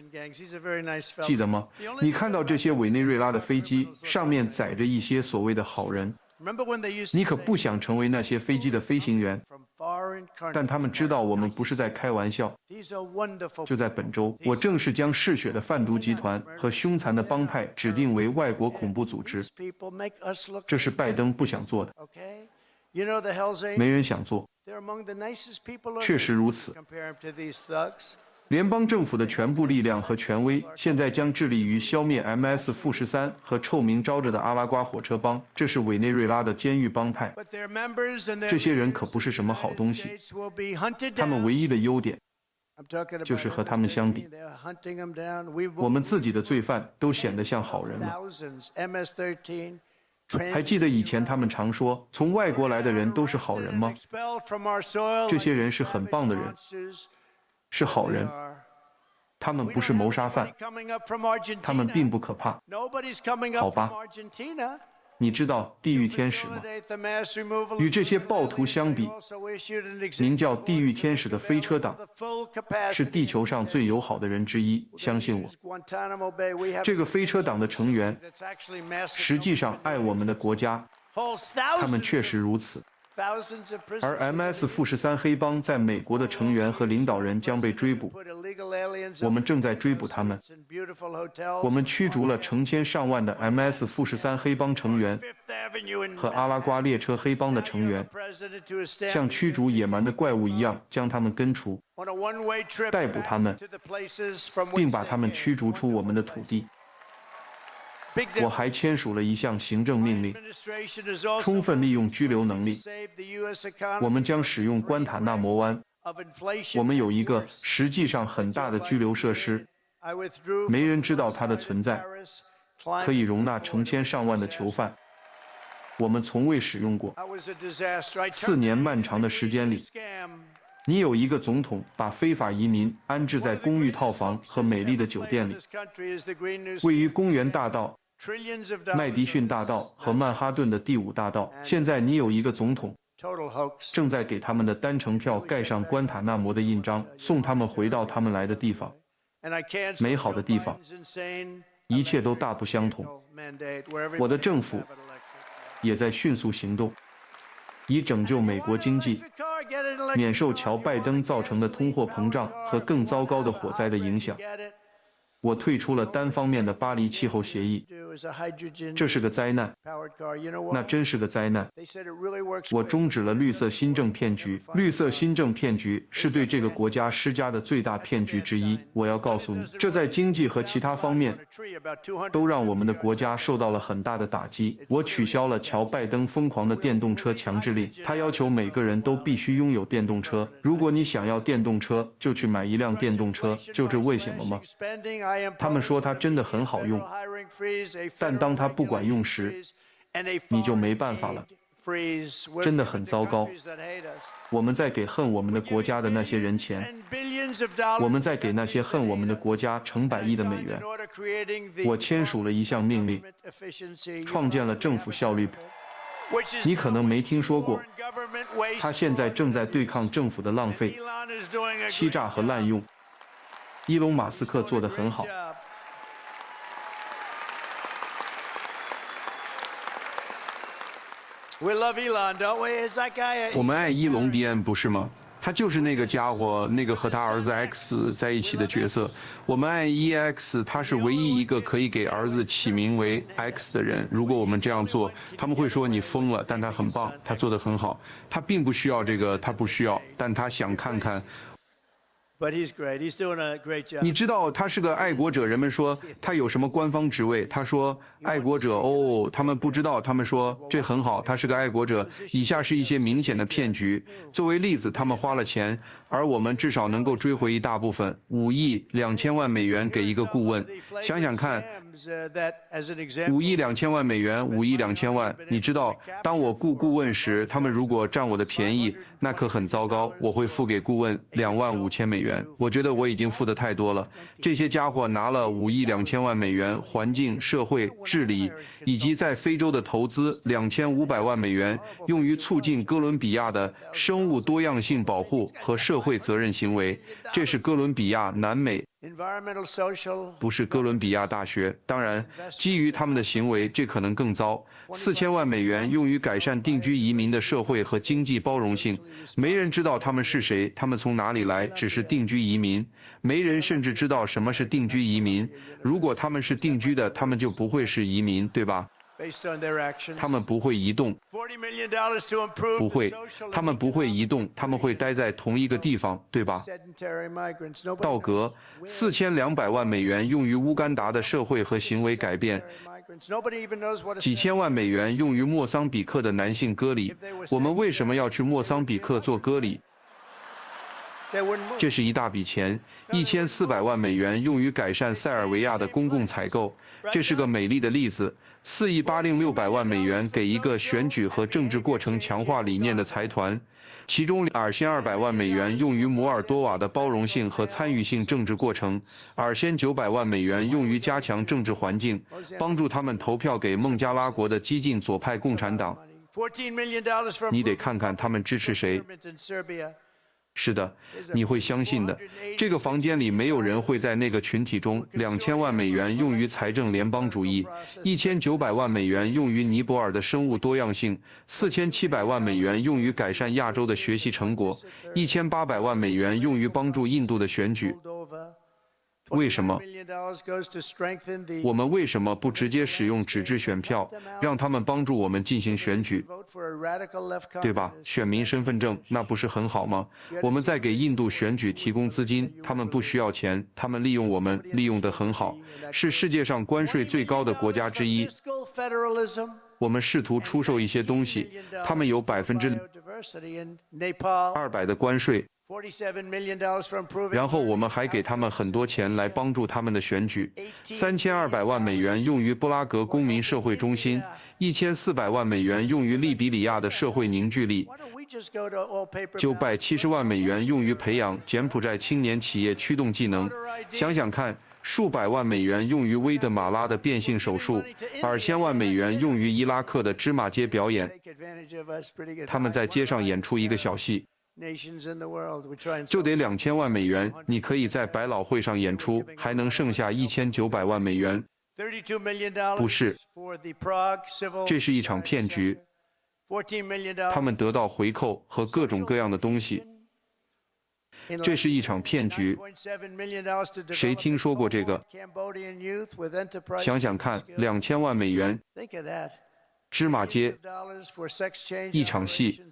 记得吗？你看到这些委内瑞拉的飞机，上面载着一些所谓的好人。你可不想成为那些飞机的飞行员，但他们知道我们不是在开玩笑。就在本周，我正式将嗜血的贩毒集团和凶残的帮派指定为外国恐怖组织。这是拜登不想做的，没人想做。确实如此。联邦政府的全部力量和权威现在将致力于消灭 MS-13和臭名昭著的阿拉瓜火车帮，这是委内瑞拉的监狱帮派。这些人可不是什么好东西，他们唯一的优点就是和他们相比，我们自己的罪犯都显得像好人了。还记得以前他们常说，从外国来的人都是好人吗？这些人是很棒的人，是好人，他们不是谋杀犯，他们并不可怕，好吧？你知道地狱天使吗？与这些暴徒相比，名叫地狱天使的飞车党是地球上最友好的人之一，相信我。这个飞车党的成员实际上爱我们的国家，他们确实如此。而 MS-13黑帮在美国的成员和领导人将被追捕，我们正在追捕他们。我们驱逐了成千上万的 MS-13黑帮成员和阿拉瓜列车黑帮的成员，像驱逐野蛮的怪物一样将他们根除，逮捕他们，并把他们驱逐出我们的土地。我还签署了一项行政命令，充分利用拘留能力。我们将使用关塔那摩湾，我们有一个实际上很大的拘留设施，没人知道它的存在，可以容纳成千上万的囚犯。我们从未使用过。4年漫长的时间里，你有一个总统把非法移民安置在公寓套房和美丽的酒店里，位于公园大道、麦迪逊大道和曼哈顿的第5大道。现在你有一个总统正在给他们的单程票盖上关塔那摩的印章，送他们回到他们来的地方，美好的地方。一切都大不相同。我的政府也在迅速行动，以拯救美国经济，免受乔拜登造成的通货膨胀和更糟糕的火灾的影响。我退出了单方面的巴黎气候协议，这是个灾难，那真是个灾难。我终止了绿色新政骗局，绿色新政骗局是对这个国家施加的最大骗局之一。我要告诉你，这在经济和其他方面都让我们的国家受到了很大的打击。我取消了乔拜登疯狂的电动车强制令，他要求每个人都必须拥有电动车，如果你想要电动车，就去买一辆电动车，就是为什么吗？他们说它真的很好用，但当它不管用时，你就没办法了。真的很糟糕。我们在给恨我们的国家的那些人钱，我们在给那些恨我们的国家成百亿的美元。我签署了一项命令，创建了政府效率部。你可能没听说过，他现在正在对抗政府的浪费、欺诈和滥用。伊隆·马斯克做得很好。我们爱伊隆·迪恩，不是吗？他就是那个家伙，那个和他儿子 X 在一起的角色。我们爱 EX， 他是唯一一个可以给儿子起名为 X 的人。如果我们这样做，他们会说你疯了，但他很棒，他做得很好。他并不需要这个，他不需要，但他想看看。你知道他是个爱国者，人们说他有什么官方职位？他说爱国者哦，他们不知道，他们说这很好，他是个爱国者。以下是一些明显的骗局。作为例子，他们花了钱，而我们至少能够追回一大部分，5亿2千万美元给一个顾问。想想看，5亿2千万美元，5亿2千万。你知道，当我雇顾问时，他们如果占我的便宜，那可很糟糕。我会付给顾问2万5千美元。我觉得我已经付得太多了。这些家伙拿了5亿2千万美元，环境、社会、治理，以及在非洲的投资2500万美元，用于促进哥伦比亚的生物多样性保护和社会责任行为。这是哥伦比亚南美，不是哥伦比亚大学。当然，基于他们的行为，这可能更糟。4000万美元用于改善定居移民的社会和经济包容性。没人知道他们是谁，他们从哪里来，只是定居移民。没人甚至知道什么是定居移民。如果他们是定居的，他们就不会是移民，对吧？他们不会移动，不会，他们不会移动，他们会待在同一个地方，对吧？道格，4200万美元用于乌干达的社会和行为改变，几千万美元用于莫桑比克的男性割礼。我们为什么要去莫桑比克做割礼？这是一大笔钱，1400万美元用于改善塞尔维亚的公共采购，这是个美丽的例子。4亿80600万美元给一个选举和政治过程强化理念的财团，其中2200万美元用于摩尔多瓦的包容性和参与性政治过程，2900万美元用于加强政治环境，帮助他们投票给孟加拉国的激进左派共产党。你得看看他们支持谁。是的，你会相信的。这个房间里没有人会在那个群体中。2000万美元用于财政联邦主义，1900万美元用于尼泊尔的生物多样性，4700万美元用于改善亚洲的学习成果，1800万美元用于帮助印度的选举。为什么？我们为什么不直接使用纸质选票，让他们帮助我们进行选举？对吧？选民身份证，那不是很好吗？我们在给印度选举提供资金，他们不需要钱，他们利用我们，利用得很好，是世界上关税最高的国家之一。我们试图出售一些东西，他们有200%的关税。然后我们还给他们很多钱来帮助他们的选举，3200万美元用于布拉格公民社会中心，1400万美元用于利比里亚的社会凝聚力，970万美元用于培养柬埔寨青年企业驱动技能。想想看，数百万美元用于危的马拉的变性手术，2000万美元用于伊拉克的芝麻街表演。他们在街上演出一个小戏。就得2000万美元，你可以在百老汇上演出，还能剩下1900万美元。不是，这是一场骗局。他们得到回扣和各种各样的东西。这是一场骗局。谁听说过这个？想想看，2000万美元。芝麻街，一场戏。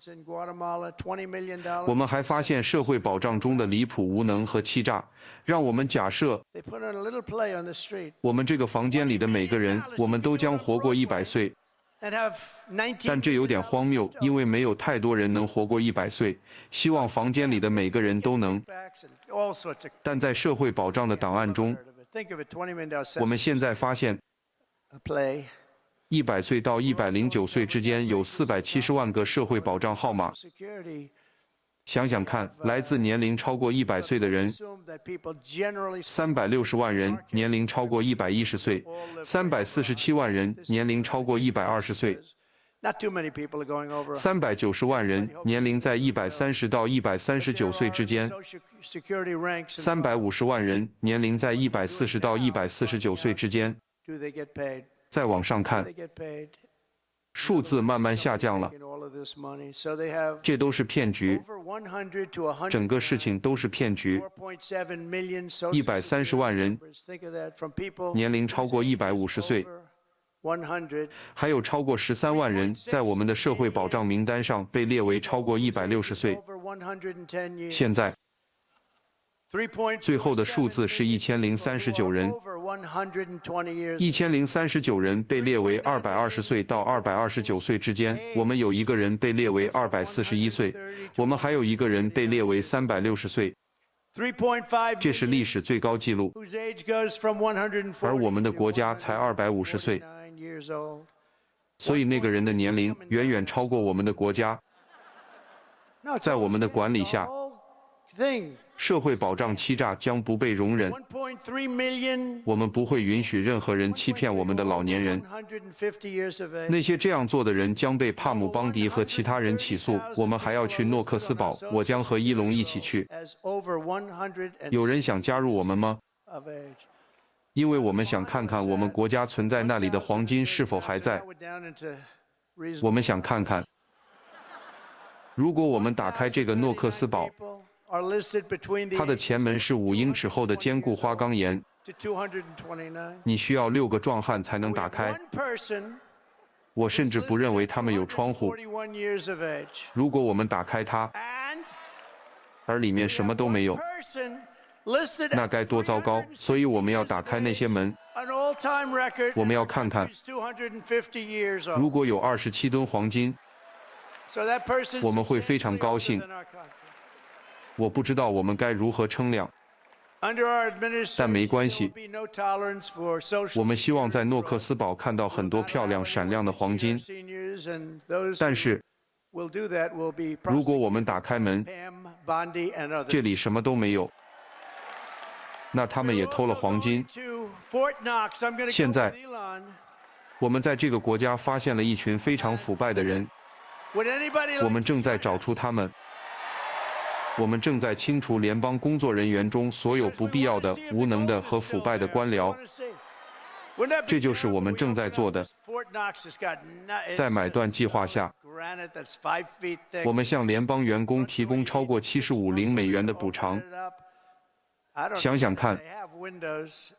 我们还发现社会保障中的离谱无能和欺诈。让我们假设，我们这个房间里的每个人，我们都将活过100岁。但这有点荒谬，因为没有太多人能活过100岁。希望房间里的每个人都能。但在社会保障的档案中，我们现在发现，100岁到109岁之间有470万个社会保障号码。想想看，来自年龄超过100岁的人，360万人年龄超过110岁，347万人年龄超过120岁，390万人年龄在130到139岁之间，350万人年龄在140到149岁之间。再往上看，数字慢慢下降了，这都是骗局，整个事情都是骗局。130万人年龄超过150岁，还有超过13万人在我们的社会保障名单上被列为超过160岁。现在最后的数字是1039人，1039人被列为220岁到229岁之间。我们有一个人被列为241岁，我们还有一个人被列为360岁。这是历史最高纪录，而我们的国家才250岁，所以那个人的年龄远远超过我们的国家。在我们的管理下，社会保障欺诈将不被容忍。我们不会允许任何人欺骗我们的老年人。那些这样做的人将被帕姆邦迪和其他人起诉。我们还要去诺克斯堡，我将和伊隆一起去。有人想加入我们吗？因为我们想看看我们国家存在那里的黄金是否还在。我们想看看，如果我们打开这个诺克斯堡，它的前门是5英尺厚的坚固花岗岩，你需要6个壮汉才能打开。我甚至不认为它们有窗户。 41 years of age. 如果我们打开它， And 而里面什么都没有， person listed 那该多糟糕！所以我们要打开那些门， an all-time record 我们要看看， is 250 years old. 如果有27吨黄金， So that person 我们会非常高兴。我不知道我们该如何称量。 Under our administration, 但没关系。 there will be no tolerance for social 我们希望在诺克斯堡看到很多漂亮闪亮的黄金， seniors and those 但是 who will do that will be 如果我们打开门， Pam Bondi and others. 这里什么都没有，那他们也偷了黄金。 To Fort Knox. I'm going to 现在 go with Elon. 我们在这个国家发现了一群非常腐败的人， Would anybody 我 like 们 to 正在 join 找 us? 出他们。我们正在清除联邦工作人员中所有不必要的、无能的和腐败的官僚。 Wouldn't that be 这就是我们正在做的。 Fort Knox has got 在买断计划下， granite that's 5 feet thick. 我们向联邦员工提供超过75美元的补偿。 I don't 想想看， they have windows.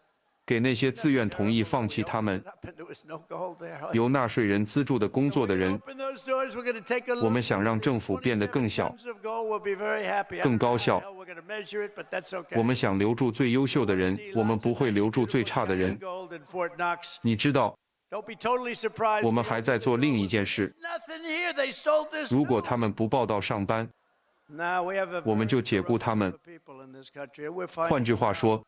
给那些自愿同意放弃他们 Up and there was no gold there. 由纳税人资助的工作的人， Open those doors, we're going to take a look. 我们想让政府变得更小、 Tons of gold, we'll be very happy. 更高效。 I don't know how we're going to measure it, but that's okay. 我们想留住最优秀的人，我们不会留住最差的人。 Gold in Fort Knox. 你知道， Don't be totally surprised. 我们还在做另一件事。 Nothing here. They stole this. 如果他们不报到上班， Now we have a 我们就解雇他们。 people in this country. We're fine. 换句话说，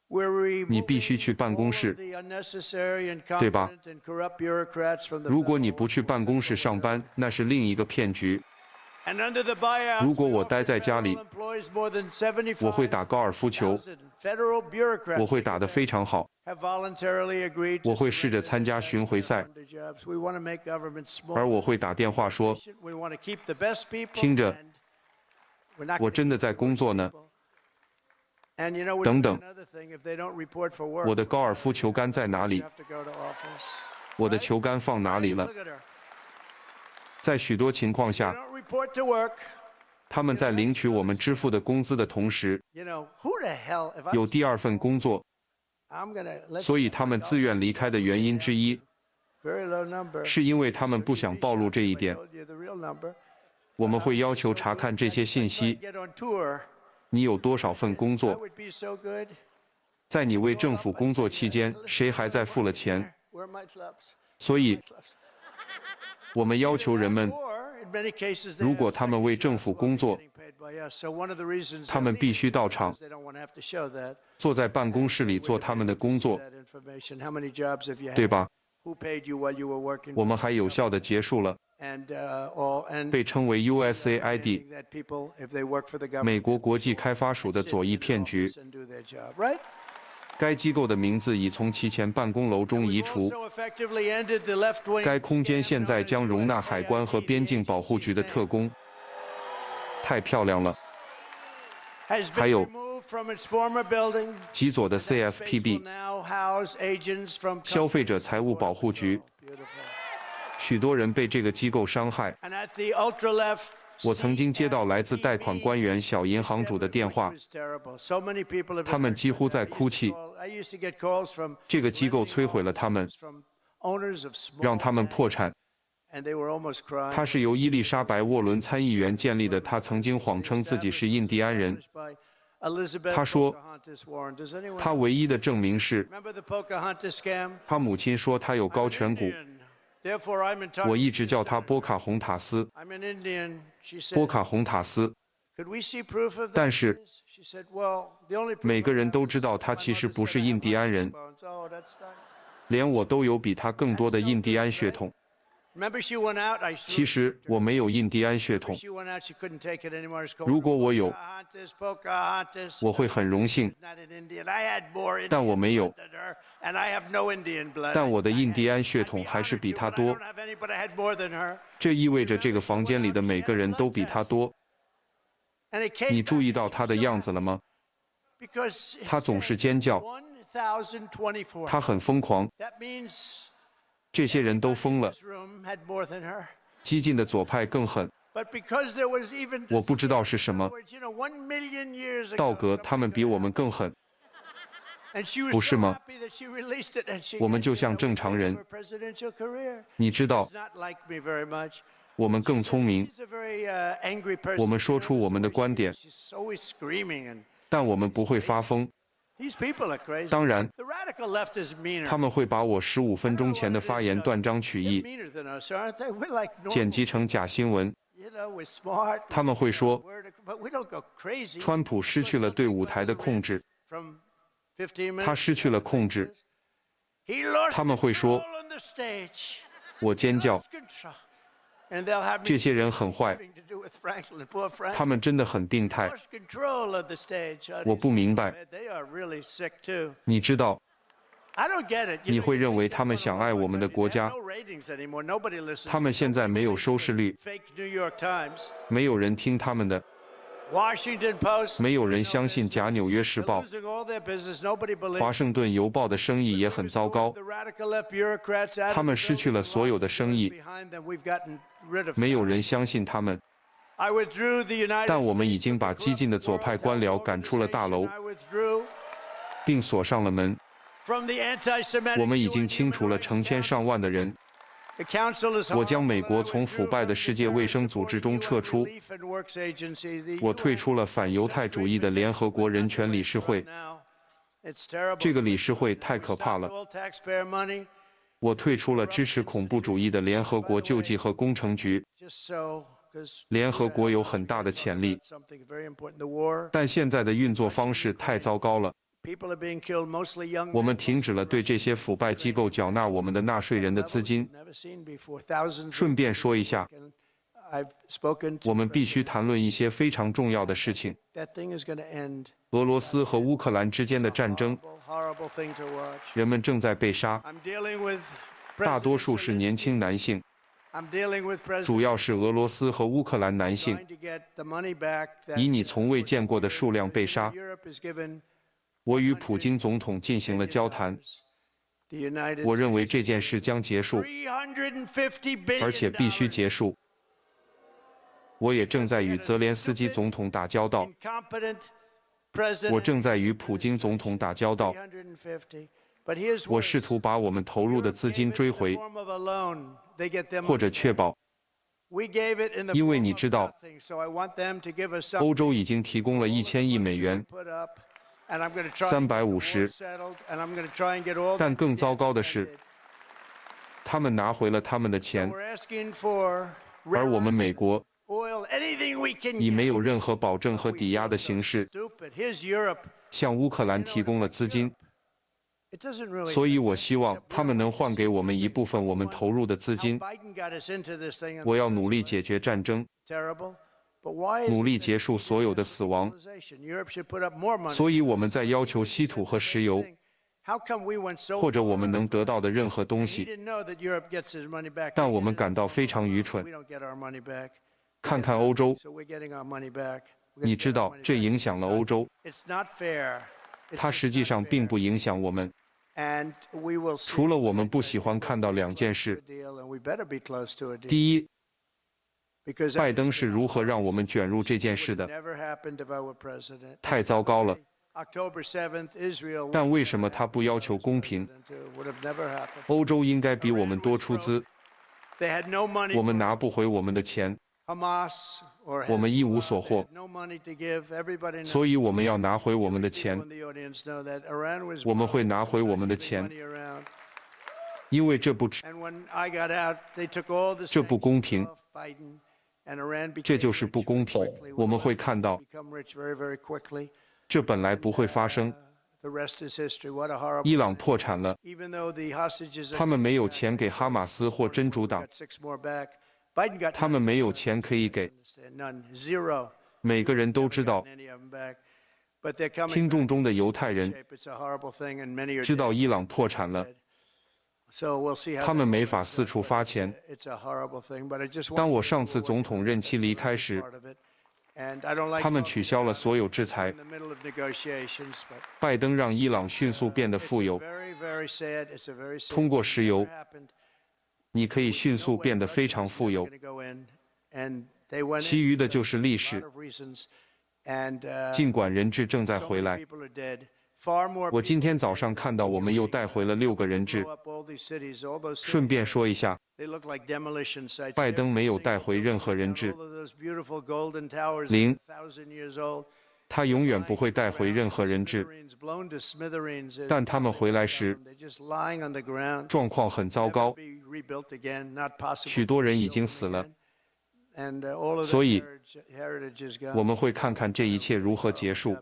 We're removing 你必须去办公室， all the unnecessary, 对吧？ incompetent, and corrupt bureaucrats from the 如果你不去办公室上班，那是另一个骗局。 And under the buyout, 如果我待在家里， employees more than 75,000我会打高尔夫球， federal bureaucrats 我会打得非常好， have voluntarily agreed to 我会试着参加巡回赛， jobs. We want to make government small. 而我会打电话说 We want to keep the best people. 听着 and we're not 我真的在工作呢， And you know, 等等 another thing, if they don't report for work, 我的高尔夫球杆在哪 you 里？ have to go to office. 我的球杆放哪里了？ Look at her. 在许多情况 They 下， don't report to work. 他们在领取我们支付的工资的同时， You know, who the hell? If 有第二份工作， I'm gonna, let's 所以他们自愿离开的原因之一， very low number. 是因为他们不想暴露这一点。 Told you the real number. 我们会要求查看这些信息。 Get on tour. 你有多少份工 That 作？ would be so good. 在你为政府工作期间，谁还在付了钱？ Where are my clubs? 所以，我们要求人们， Or in many cases, they 如 have 果他们为政府工作， getting paid by us. So one of the reasons 他们必须到场， they don't want to have to show that. 坐在办公室里做他们的工作， That information. How many jobs have you 对 had? 吧？ Who paid you while you were working? 我们还有效地结束了 And all 被称为 USAID that people, if they work for the government, 美国国际开发署的左翼骗局。 and do their job, right? 该机构的名字已从其前办公楼中移 We've 除。 also effectively ended the left-wing 该空间 scam 现在 known as 将容纳海关和边境保护局的特工。太漂亮了！ has 还 been 有 removed from its former building. 极左的 Space will CFPB now house agents from 消费者财务保护局， Beautiful. 许多人被这个机构伤害。 And at the ultra-left, 我曾经接到来自贷款官员、小银行主的电话， which was terrible. So many people have 他 been 们 hurt. 几乎在哭泣。 I used to get calls from 这个机构摧毁了他们， from owners of small 让他们破产。 and they were almost crying. 它是由伊丽莎白·沃伦参议员建立的，他曾经谎称自己是印第安人。 By Elizabeth 他说 Pocahontas Warren. Does anyone 他唯一的证明是 remember the Pocahontas scam? 他母亲说他有高颧骨。 Indian. Therefore, I'm entitled. 我一直叫他波卡洪塔斯。 I'm an Indian. She said. 波卡洪塔斯。 Could we see proof of that? 但是 She said, well, the only proof 每个 of 人 that 都知 was 道他 my 其实 mother 不 said 是 I 印 have 第安人， bones. Oh, that's not. 连我都有比他更多的印第安血统。 Remember, she went out. I 其实我没有印第安血 When 统， she went out, she couldn't take it anymore. It's called 如果我有， Pocahontas. 我会很荣幸。 Not an Indian. I had more Indian 但我没有， than her, and I have no Indian blood. 但我的印第安血 I'd 统 be 还是 honored 比 to, 他 but I 多 don't。have any, but I had more than her. 这意味着这个房间里的每个人都比他多。 And it came 你注意 back 到他的样子了吗？ because 他总是尖叫， 1024. 他很疯狂。 That means 这些人都疯了。 this room had more than her. 激进的左派更狠。 But because there was even 我不知道是什么。 words, you know, 1 million years ago, 道格他们比我们更狠。不是吗？我们就像正常人。你知道，我们更聪明，我们说出我们的观点，但我们不会发疯。当然，他们会把我15分钟前的发言断章取义，剪辑成假新闻。他们会说，川普失去了对舞台的控制，他失去了控制。他们会说，我尖叫。这些人很坏，他们真的很病态。我不明白，你知道，你会认为他们想爱我们的国家，他们现在没有收视率，没有人听他们的，没有人相信假纽约时报，华盛顿邮报的生意也很糟糕，他们失去了所有的生意，没有人相信他们。但我们已经把激进的左派官僚赶出了大楼，并锁上了门。我们已经清除了成千上万的人。我将美国从腐败的世界卫生组织中撤出，我退出了反犹太主义的联合国人权理事会，这个理事会太可怕了。我退出了支持恐怖主义的联合国救济和工程局。联合国有很大的潜力，但现在的运作方式太糟糕了。我们停止了对这些腐败机构缴纳我们的纳税人的资金。顺便说一下，我们必须谈论一些非常重要的事情。俄罗斯和乌克兰之间的战争，人们正在被杀，大多数是年轻男性，主要是俄罗斯和乌克兰男性，以你从未见过的数量被杀。我与普京总统进行了交谈，我认为这件事将结束，而且必须结束。我也正在与泽连斯基总统打交道，我正在与普京总统打交道。我试图把我们投入的资金追回，或者确保，因为你知道，欧洲已经提供了1000亿美元。350，但更糟糕的是，他们拿回了他们的钱，而我们美国以没有任何保证和抵押的形式向乌克兰提供了资金，所以我希望他们能换给我们一部分我们投入的资金。我要努力解决战争，努力结束所有的死亡，所以我们在要求稀土和石油，或者我们能得到的任何东西，但我们感到非常愚蠢。看看欧洲，你知道这影响了欧洲，它实际上并不影响我们。除了我们不喜欢看到2件事，第一，拜登是如何让我们卷入这件事的？太糟糕了。但为什么他不要求公平？欧洲应该比我们多出资。我们拿不回我们的钱，我们一无所获，所以我们要拿回我们的钱。我们会拿回我们的钱，因为这不公平。这就是不公平。我们会看到，这本来不会发生。伊朗破产了，他们没有钱给哈马斯或真主党，他们没有钱可以给。每个人都知道，听众中的犹太人知道伊朗破产了，他们没法四处发钱。当我上次总统任期离开时，他们取消了所有制裁。拜登让伊朗迅速变得富有，通过石油，你可以迅速变得非常富有。其余的就是历史。尽管人质正在回来，我今天早上看到我们又带回了6个人质。顺便说一下，拜登没有带回任何人质。零，他永远不会带回任何人质。但他们回来时，状况很糟糕，许多人已经死了。所以，我们会看看这一切如何结束。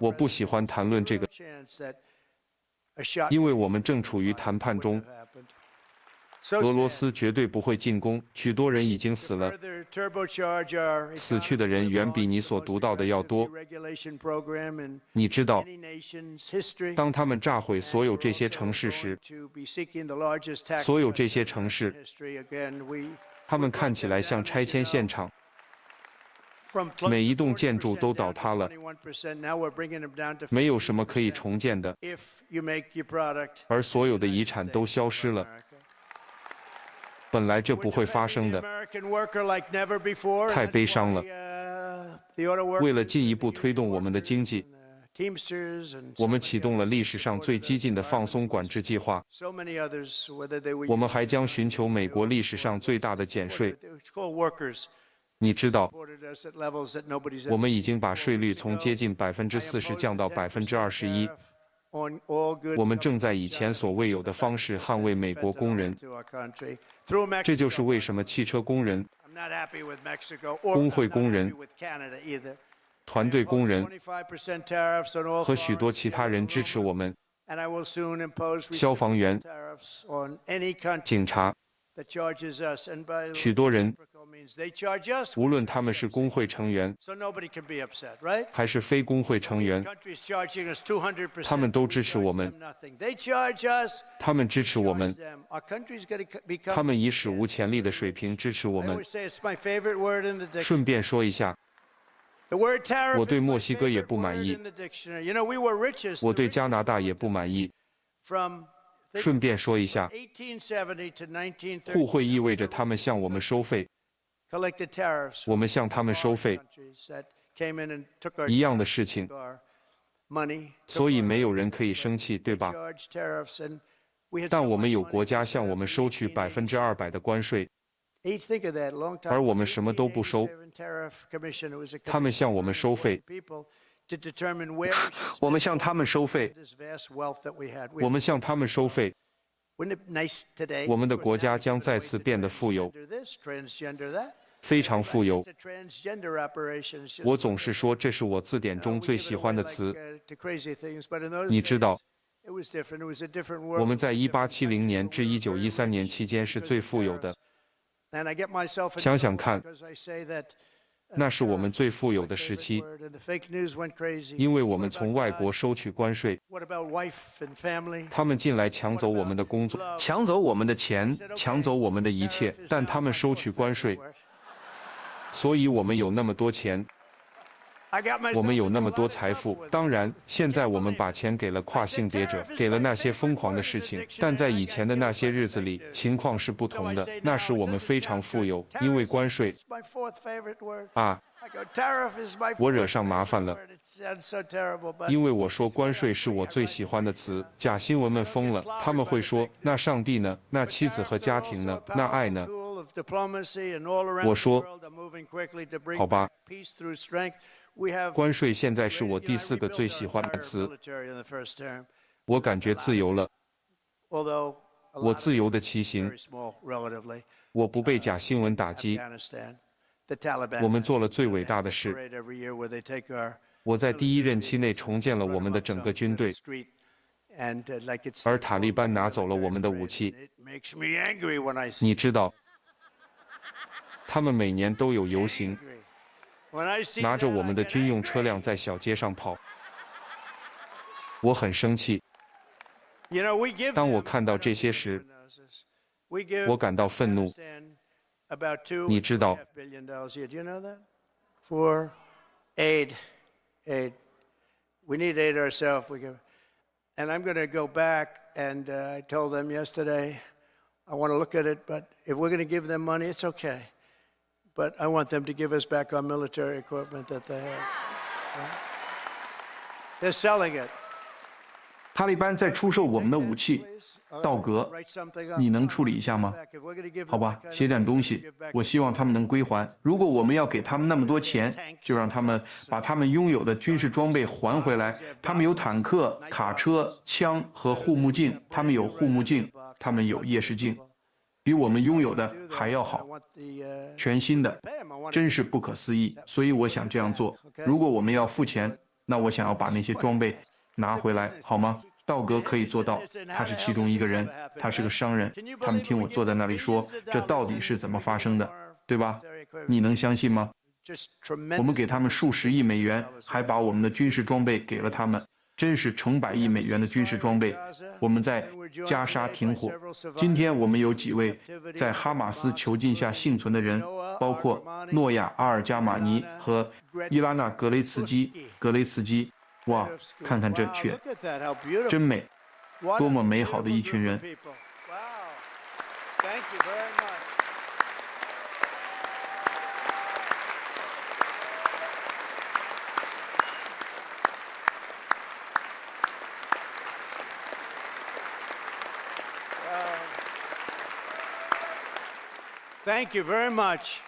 我不喜欢谈论这个，因为我们正处于谈判中。俄罗斯绝对不会进攻，许多人已经死了，死去的人远比你所读到的要多。你知道，当他们炸毁所有这些城市时，所有这些城市，他们看起来像拆迁现场。每一栋建筑都倒塌了，没有什么可以重建的，而所有的遗产都消失了。本来这不会发生的，太悲伤了。为了进一步推动我们的经济，我们启动了历史上最激进的放松管制计划。我们还将寻求美国历史上最大的减税。你知道，我们已经把税率从接近40%降到21%。我们正在以前所未有的方式捍卫美国工人。这就是为什么汽车工人、工会工人、团队工人和许多其他人支持我们。消防员、警察，许多人，无论他们是工会成员还是非工会成员，他们都支持我们。他们支持我们，他们以史无前例的水平支持我们。顺便说一下，我对墨西哥也不满意，我对加拿大也不满意。顺便说一下，互惠意味着他们向我们收费，我们向他们收费，一样的事情，所以没有人可以生气，对吧？但我们有国家向我们收取200%的关税，而我们什么都不收，他们向我们收费。我们向他们收费，我们向他们收费，我们的国家将再次变得富有，非常富有。我总是说这是我字典中最喜欢的词。你知道，我们在1870年至1913年期间是最富有的。想想看，那是我们最富有的时期，因为我们从外国收取关税，他们进来抢走我们的工作，抢走我们的钱，抢走我们的一切，但他们收取关税，所以我们有那么多钱，我们有那么多财富。当然，现在我们把钱给了跨性别者，给了那些疯狂的事情，但在以前的那些日子里，情况是不同的。那时我们非常富有，因为关税。啊，我惹上麻烦了，因为我说关税是我最喜欢的词。假新闻们疯了，他们会说，那上帝呢？那妻子和家庭呢？那爱呢？我说，好吧。关税现在是我第4个最喜欢的词。我感觉自由了，我自由的骑行，我不被假新闻打击。我们做了最伟大的事。我在第1任期内重建了我们的整个军队，而塔利班拿走了我们的武器。你知道，他们每年都有游行，拿着我们的军用车辆在小街上跑。我很生气。当我看到这些时，我感到愤怒。你知道，We need aid ourselves. And I'm going to go back, and I told them yesterday, I want to look at it, but if we're going to give them money, it's okay. But I want them to give us back our military equipment that they have. They're selling it. 塔利班在出售我们的武器，道格，你能处理一下吗？好吧，写点东西。我希望他们能归还。如果我们要给他们那么多钱，就让他们把他们拥有的军事装备还回来。他们有坦克、卡车、枪和护目镜，他们有护目镜，他们有夜视镜，比我们拥有的还要好，全新的，真是不可思议。所以我想这样做。如果我们要付钱，那我想要把那些装备拿回来，好吗？道格可以做到，他是其中一个人，他是个商人。他们听我坐在那里说，这到底是怎么发生的，对吧？你能相信吗？我们给他们数十亿美元，还把我们的军事装备给了他们，真是成百亿美元的军事装备。我们在加沙停火。今天我们有几位在哈马斯囚禁下幸存的人，包括诺亚·阿尔加马尼和伊拉娜·格雷茨基。哇，看看这雪，真美，多么美好的一群人！Thank you very much.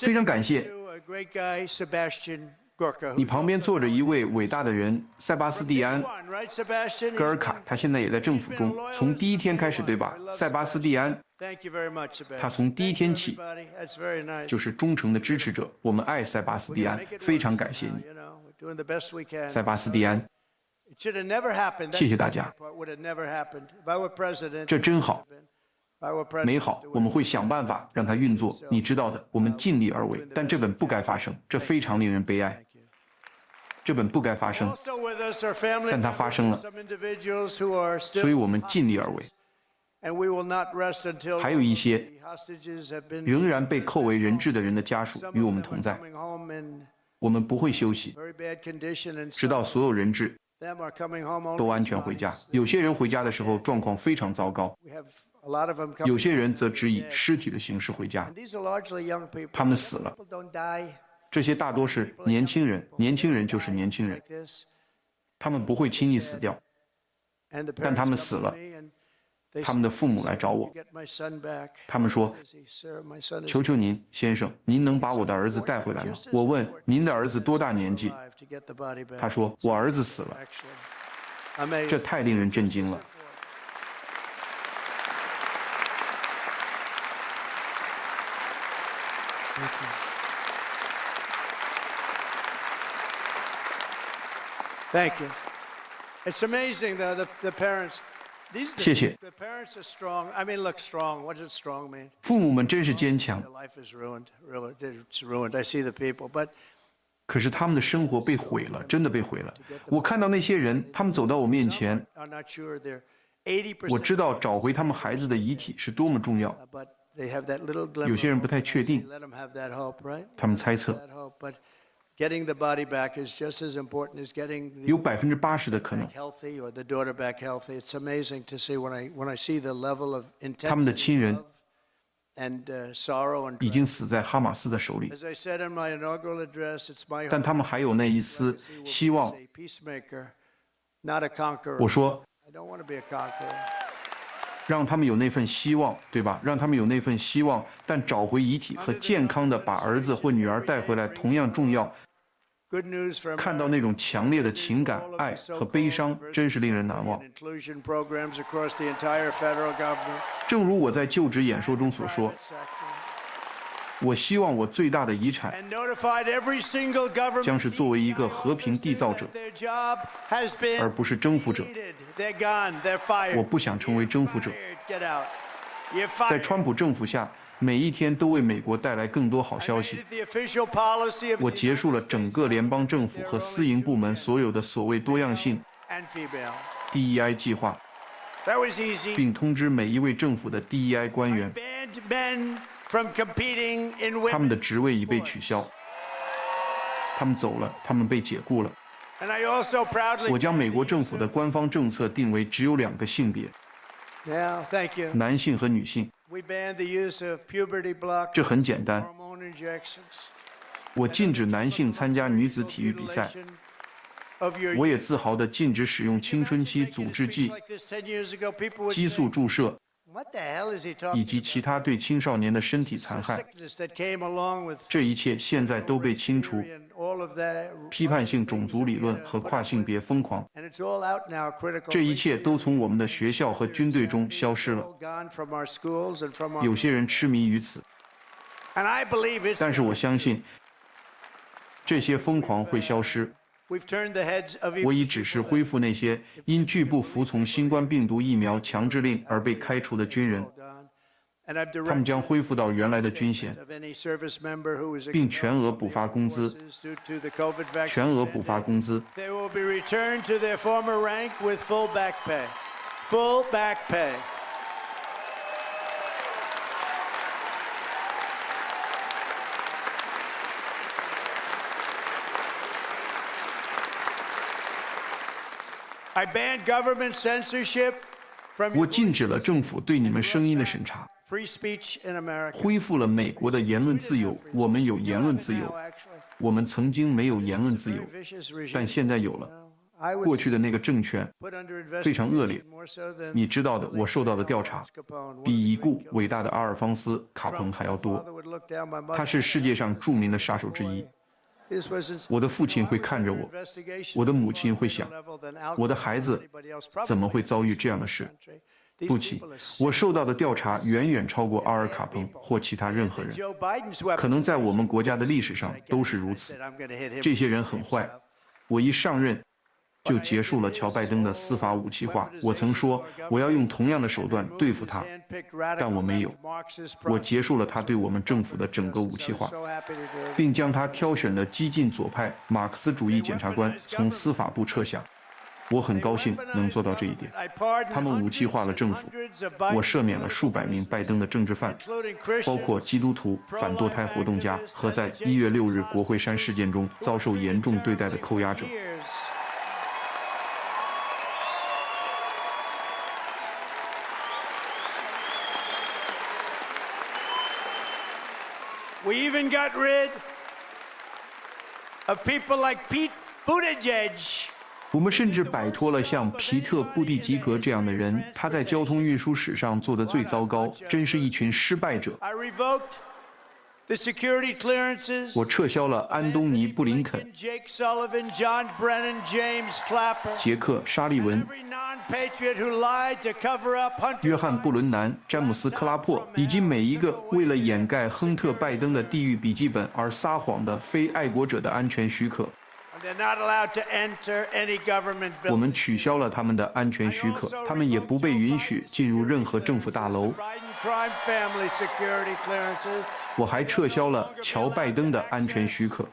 非常感谢。你旁边坐着一位伟大的人，塞巴斯蒂安·戈尔卡，他现在也在政府中，从第一天开始，对吧？塞巴斯蒂安，他从第一天起就是忠诚的支持者。我们爱塞巴斯蒂安，非常感谢你，塞巴斯蒂安。谢谢大家，这真好。美好，我们会想办法让它运作。你知道的，我们尽力而为。但这本不该发生，这非常令人悲哀。这本不该发生，但它发生了，所以我们尽力而为。还有一些仍然被扣为人质的人的家属与我们同在，我们不会休息，直到所有人质都安全回家。有些人回家的时候状况非常糟糕。有些人则只以尸体的形式回家，他们死了。这些大多是年轻人，年轻人就是年轻人，他们不会轻易死掉，但他们死了。他们的父母来找我，他们说：“求求您，先生，您能把我的儿子带回来吗？”我问：“您的儿子多大年纪？”他说：“我儿子死了。”这太令人震惊了。Thank you. It's amazing the parents. 谢谢。The parents are strong. I mean, look strong. What does strong mean? 父母们真是坚强。Their life is ruined. Really, it's ruined. I see the people, but 可是他们的生活被毁了，真的被毁了。我看到那些人，他们走到我面前，我知道找回他们孩子的遗体是多么重要。有些人不太确定，他们猜测。有80%的可能，他们的亲人已经死在哈马斯的手里，但他们还有那一丝希望。我说，让他们有那份希望，对吧？让他们有那份希望，但找回遗体和健康的把儿子或女儿带回来同样重要。看到那种强烈的情感、爱和悲伤，真是令人难忘。正如我在就职演说中所说，我希望我最大的遗产将是作为一个和平缔造者，而不是征服者。我不想成为征服者。在川普政府下，每一天都为美国带来更多好消息。我结束了整个联邦政府和私营部门所有的所谓多样性 DEI 计划，并通知每一位政府的 DEI 官员，他们的职位已被取消，他们走了，他们被解雇了。我将美国政府的官方政策定为只有2个性别，男性和女性。这很简单。我禁止男性参加女子体育比赛。我也自豪地禁止使用青春期阻滞剂、激素注射以及其他对青少年的身体残害。这一切现在都被清除。批判性种族理论和跨性别疯狂，这一切都从我们的学校和军队中消失了。有些人痴迷于此，但是我相信这些疯狂会消失。我已指示恢复那些因拒不服从新冠病毒疫苗强制令而被开除的军人，他们将恢复到原来的军衔，并全额补发工资。全额补发工资。我禁止了政府对你们声音的审查，恢复了美国的言论自由。我们有言论自由，我们曾经没有言论自由，但现在有了。过去的那个政权非常恶劣，你知道的，我受到的调查比已故伟大的阿尔方斯·卡彭还要多。他是世界上著名的杀手之一。我的父亲会看着我，我的母亲会想，我的孩子怎么会遭遇这样的事？不起，我受到的调查远远超过阿尔卡彭或其他任何人，可能在我们国家的历史上都是如此。这些人很坏，我一上任就结束了乔拜登的司法武器化。我曾说我要用同样的手段对付他，但我没有。我结束了他对我们政府的整个武器化，并将他挑选的激进左派马克思主义检察官从司法部撤下。我很高兴能做到这一点。他们武器化了政府，我赦免了数百名拜登的政治犯，包括基督徒、反堕胎活动家和在1月6日国会山事件中遭受严重对待的扣押者。We even got rid of people like Pete Buttigieg. 我们甚至摆脱了像皮特·布蒂吉格这样的人，他在交通运输史上做得最糟糕，真是一群失败者。我撤销了安东尼·布林肯、杰克·沙利文、约翰·布伦南、詹姆斯·克拉珀，以及每一个为了掩盖亨特·拜登的地狱笔记本而撒谎的非爱国者的安全许可。我们取消了他们的安全许可，他们也不被允许进入任何政府大楼。我还撤销了乔拜登的安全许可，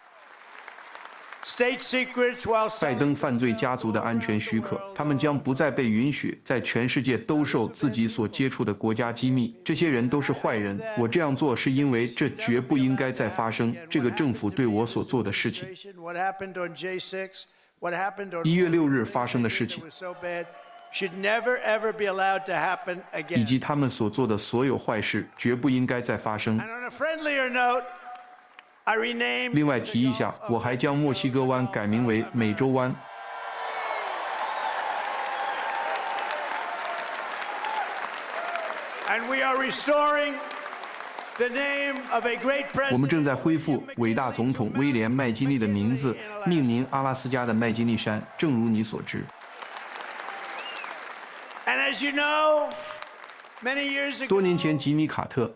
拜登犯罪家族的安全许可，他们将不再被允许在全世界兜售自己所接触的国家机密。这些人都是坏人。我这样做是因为这绝不应该再发生。这个政府对我所做的事情，1月6日发生的事情，以及他们所做的所有坏事，绝不应该再发生。另外提一下，我还将墨西哥湾改名为美洲湾。我们正在恢复伟大总统威廉·麦金利的名字，命名阿拉斯加的麦金利山，正如你所知。多年前，吉米·卡特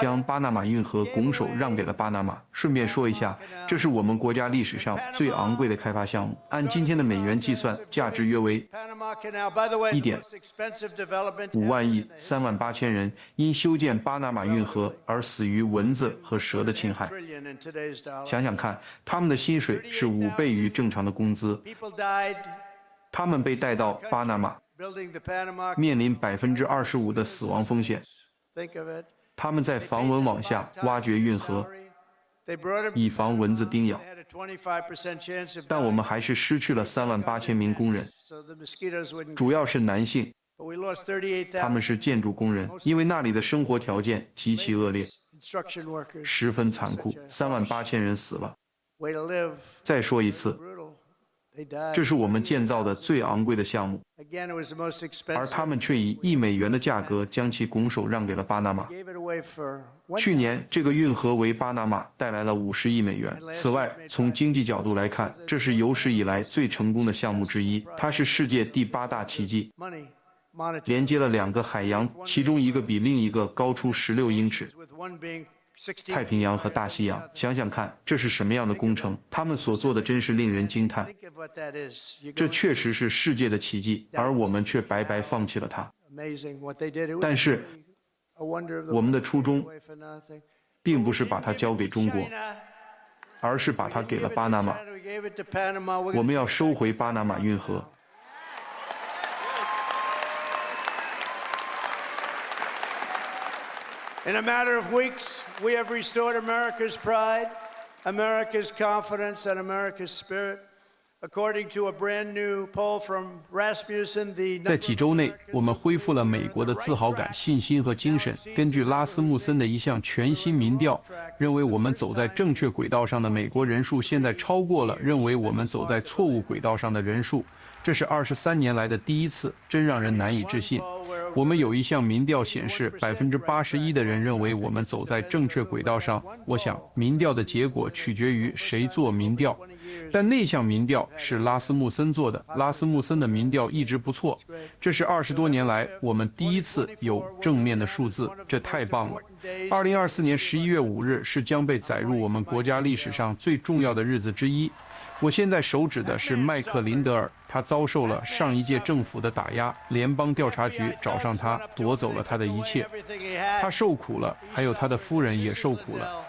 将巴拿马运河拱手让给了巴拿马。顺便说一下，这是我们国家历史上最昂贵的开发项目，按今天的美元计算，价值约为1.5万亿，3万8千人因修建巴拿马运河而死于蚊子和蛇的侵害。想想看，他们的薪水是5倍于正常的工资，他们被带到巴拿马，面临25%的死亡风险。他们在防蚊网下挖掘运河，以防蚊子叮咬。但我们还是失去了3万8千名工人，主要是男性，他们是建筑工人，因为那里的生活条件极其恶劣。construction workers. 十分残酷，38000人死了。 Way to live. 再说一次， Brutal. They died. 这是我们建造的最昂贵的项目， Again, it was the most 而 expensive. 他们却以$1的价格将其拱手让给了巴拿马。 Gave it away for one. 去年，这个运河为巴拿马带来了50亿美元。此外，从经济角度来看，这是有史以来最成功的项目之一，它是世界第8大奇迹， Money. Monetary. 连接了2个海洋，其中一个比另一个高出16英尺。 With one being 16. 太平洋和大西洋，想想看，这是什么样的工程？他们所做的真是令人惊叹。 Think of what that is. You 这 go 确实是世界的奇迹，而我们却白白放弃了它。 amazing what they did. It was 但是， a wonder of the 我们的初衷 away for nothing. 并不是把它交给中国， China. 而是把它给了巴拿马。 We gave it to Panama. We're 我 gonna 们要收回巴拿马运河。 In a matter of weeks, we have restored America's pride, America's confidence, and America's spirit. According to a brand new poll from Rasmussen, the 在几周内，我们恢复了美国的自豪感、信心和精神。根据拉斯穆森的一项全新民调，认为我们走在正确轨道上的美国人数现在超过了认为我们走在错误轨道上的人数。这是23年来的第一次，真让人难以置信。我们有一项民调显示，81%的人认为我们走在正确轨道上。我想，民调的结果取决于谁做民调，但那项民调是拉斯穆森做的。拉斯穆森的民调一直不错，这是20多年来我们第一次有正面的数字，这太棒了。2024年11月5日是将被载入我们国家历史上最重要的日子之一。我现在手指的是麦克林德尔，他遭受了上一届政府的打压，联邦调查局找上他，夺走了他的一切， everything he had. 他受苦了，还有他的夫人也受苦了。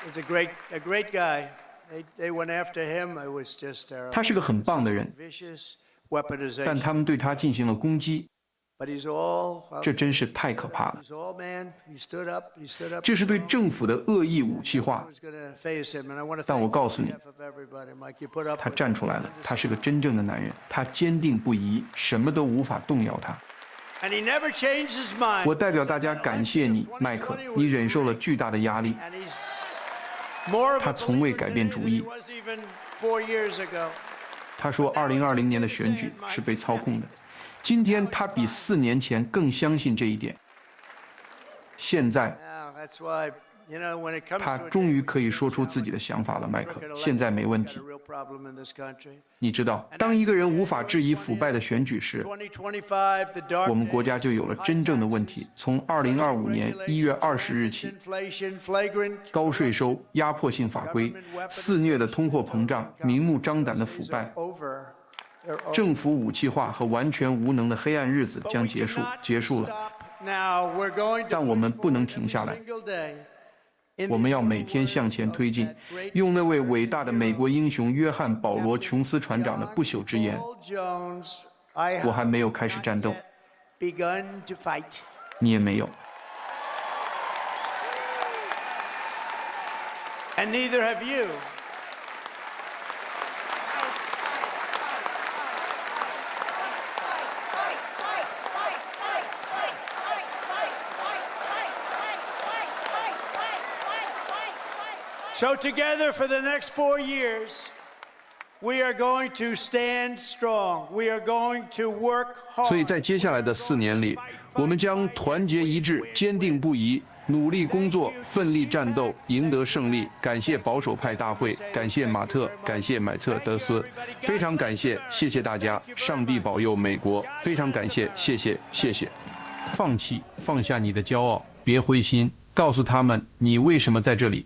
He's a great guy. They went after him. It was just terrible. 他是个很棒的人， Vicious 但 weaponization. 他们对他进行了攻击， But he's all. 这真是太可怕了。 He's all man. He stood up. He stood up. 这是对政府的恶意武器化 I。was going to face him, and I want to 但我 thank 告诉你， on behalf of everybody, Mike. You put up 他 with 站 it. 出来了，他是个真正的男人，他坚定不移，什么都无法动摇他。 And he never changed his mind. 我代表大家感谢你，麦克，你忍受了巨大的压力。 And he's more of a 他从未 believer 改变 today 主 than 意 he was even 4 years ago. 他说，2020年的选举是被操控的。今天他比4年前更相信这一点。现在 Now, that's why, you know, when it comes 他 to a 终 day 于 when 可以 you 说出 challenge 自己的想法了，麦克 crooked，现在没问 elections, 题 we've。got a real problem in this country. 你知道，当一个人无法质疑腐败的选举时， 2025, the dark 我们国家 days, 就有了真正的问题。从2025年1月20日起， inflation, flagrant 高税收、压迫性法规、肆虐的通货膨胀、明目张胆的腐败、 over. They're over. 政府武器化和完全无能的黑暗日子 But 将 we 结束 cannot 结束了。 stop now. We're going to 但我们不能停下来 every single day in 我 the 们要每天向前推进，用那位伟大的美国英雄约翰·保罗·琼斯船长的不朽之言 Paul Jones, I 我 have 还没有开始战斗， begun to fight. 你也没有。 And neither have you. So together for the next 4 years, we are going to stand strong. We are going to work 所以 hard. 在接下来的4年里，我们将团结一致、坚定不移，努力工作，奋力战斗，赢得胜利。感谢保守派大会，感谢马特，感谢买策德斯，非常感谢，谢谢大家，上帝保佑美国，非常感谢，谢谢，谢谢。放下你的骄傲，别灰心，告诉他们你为什么在这里。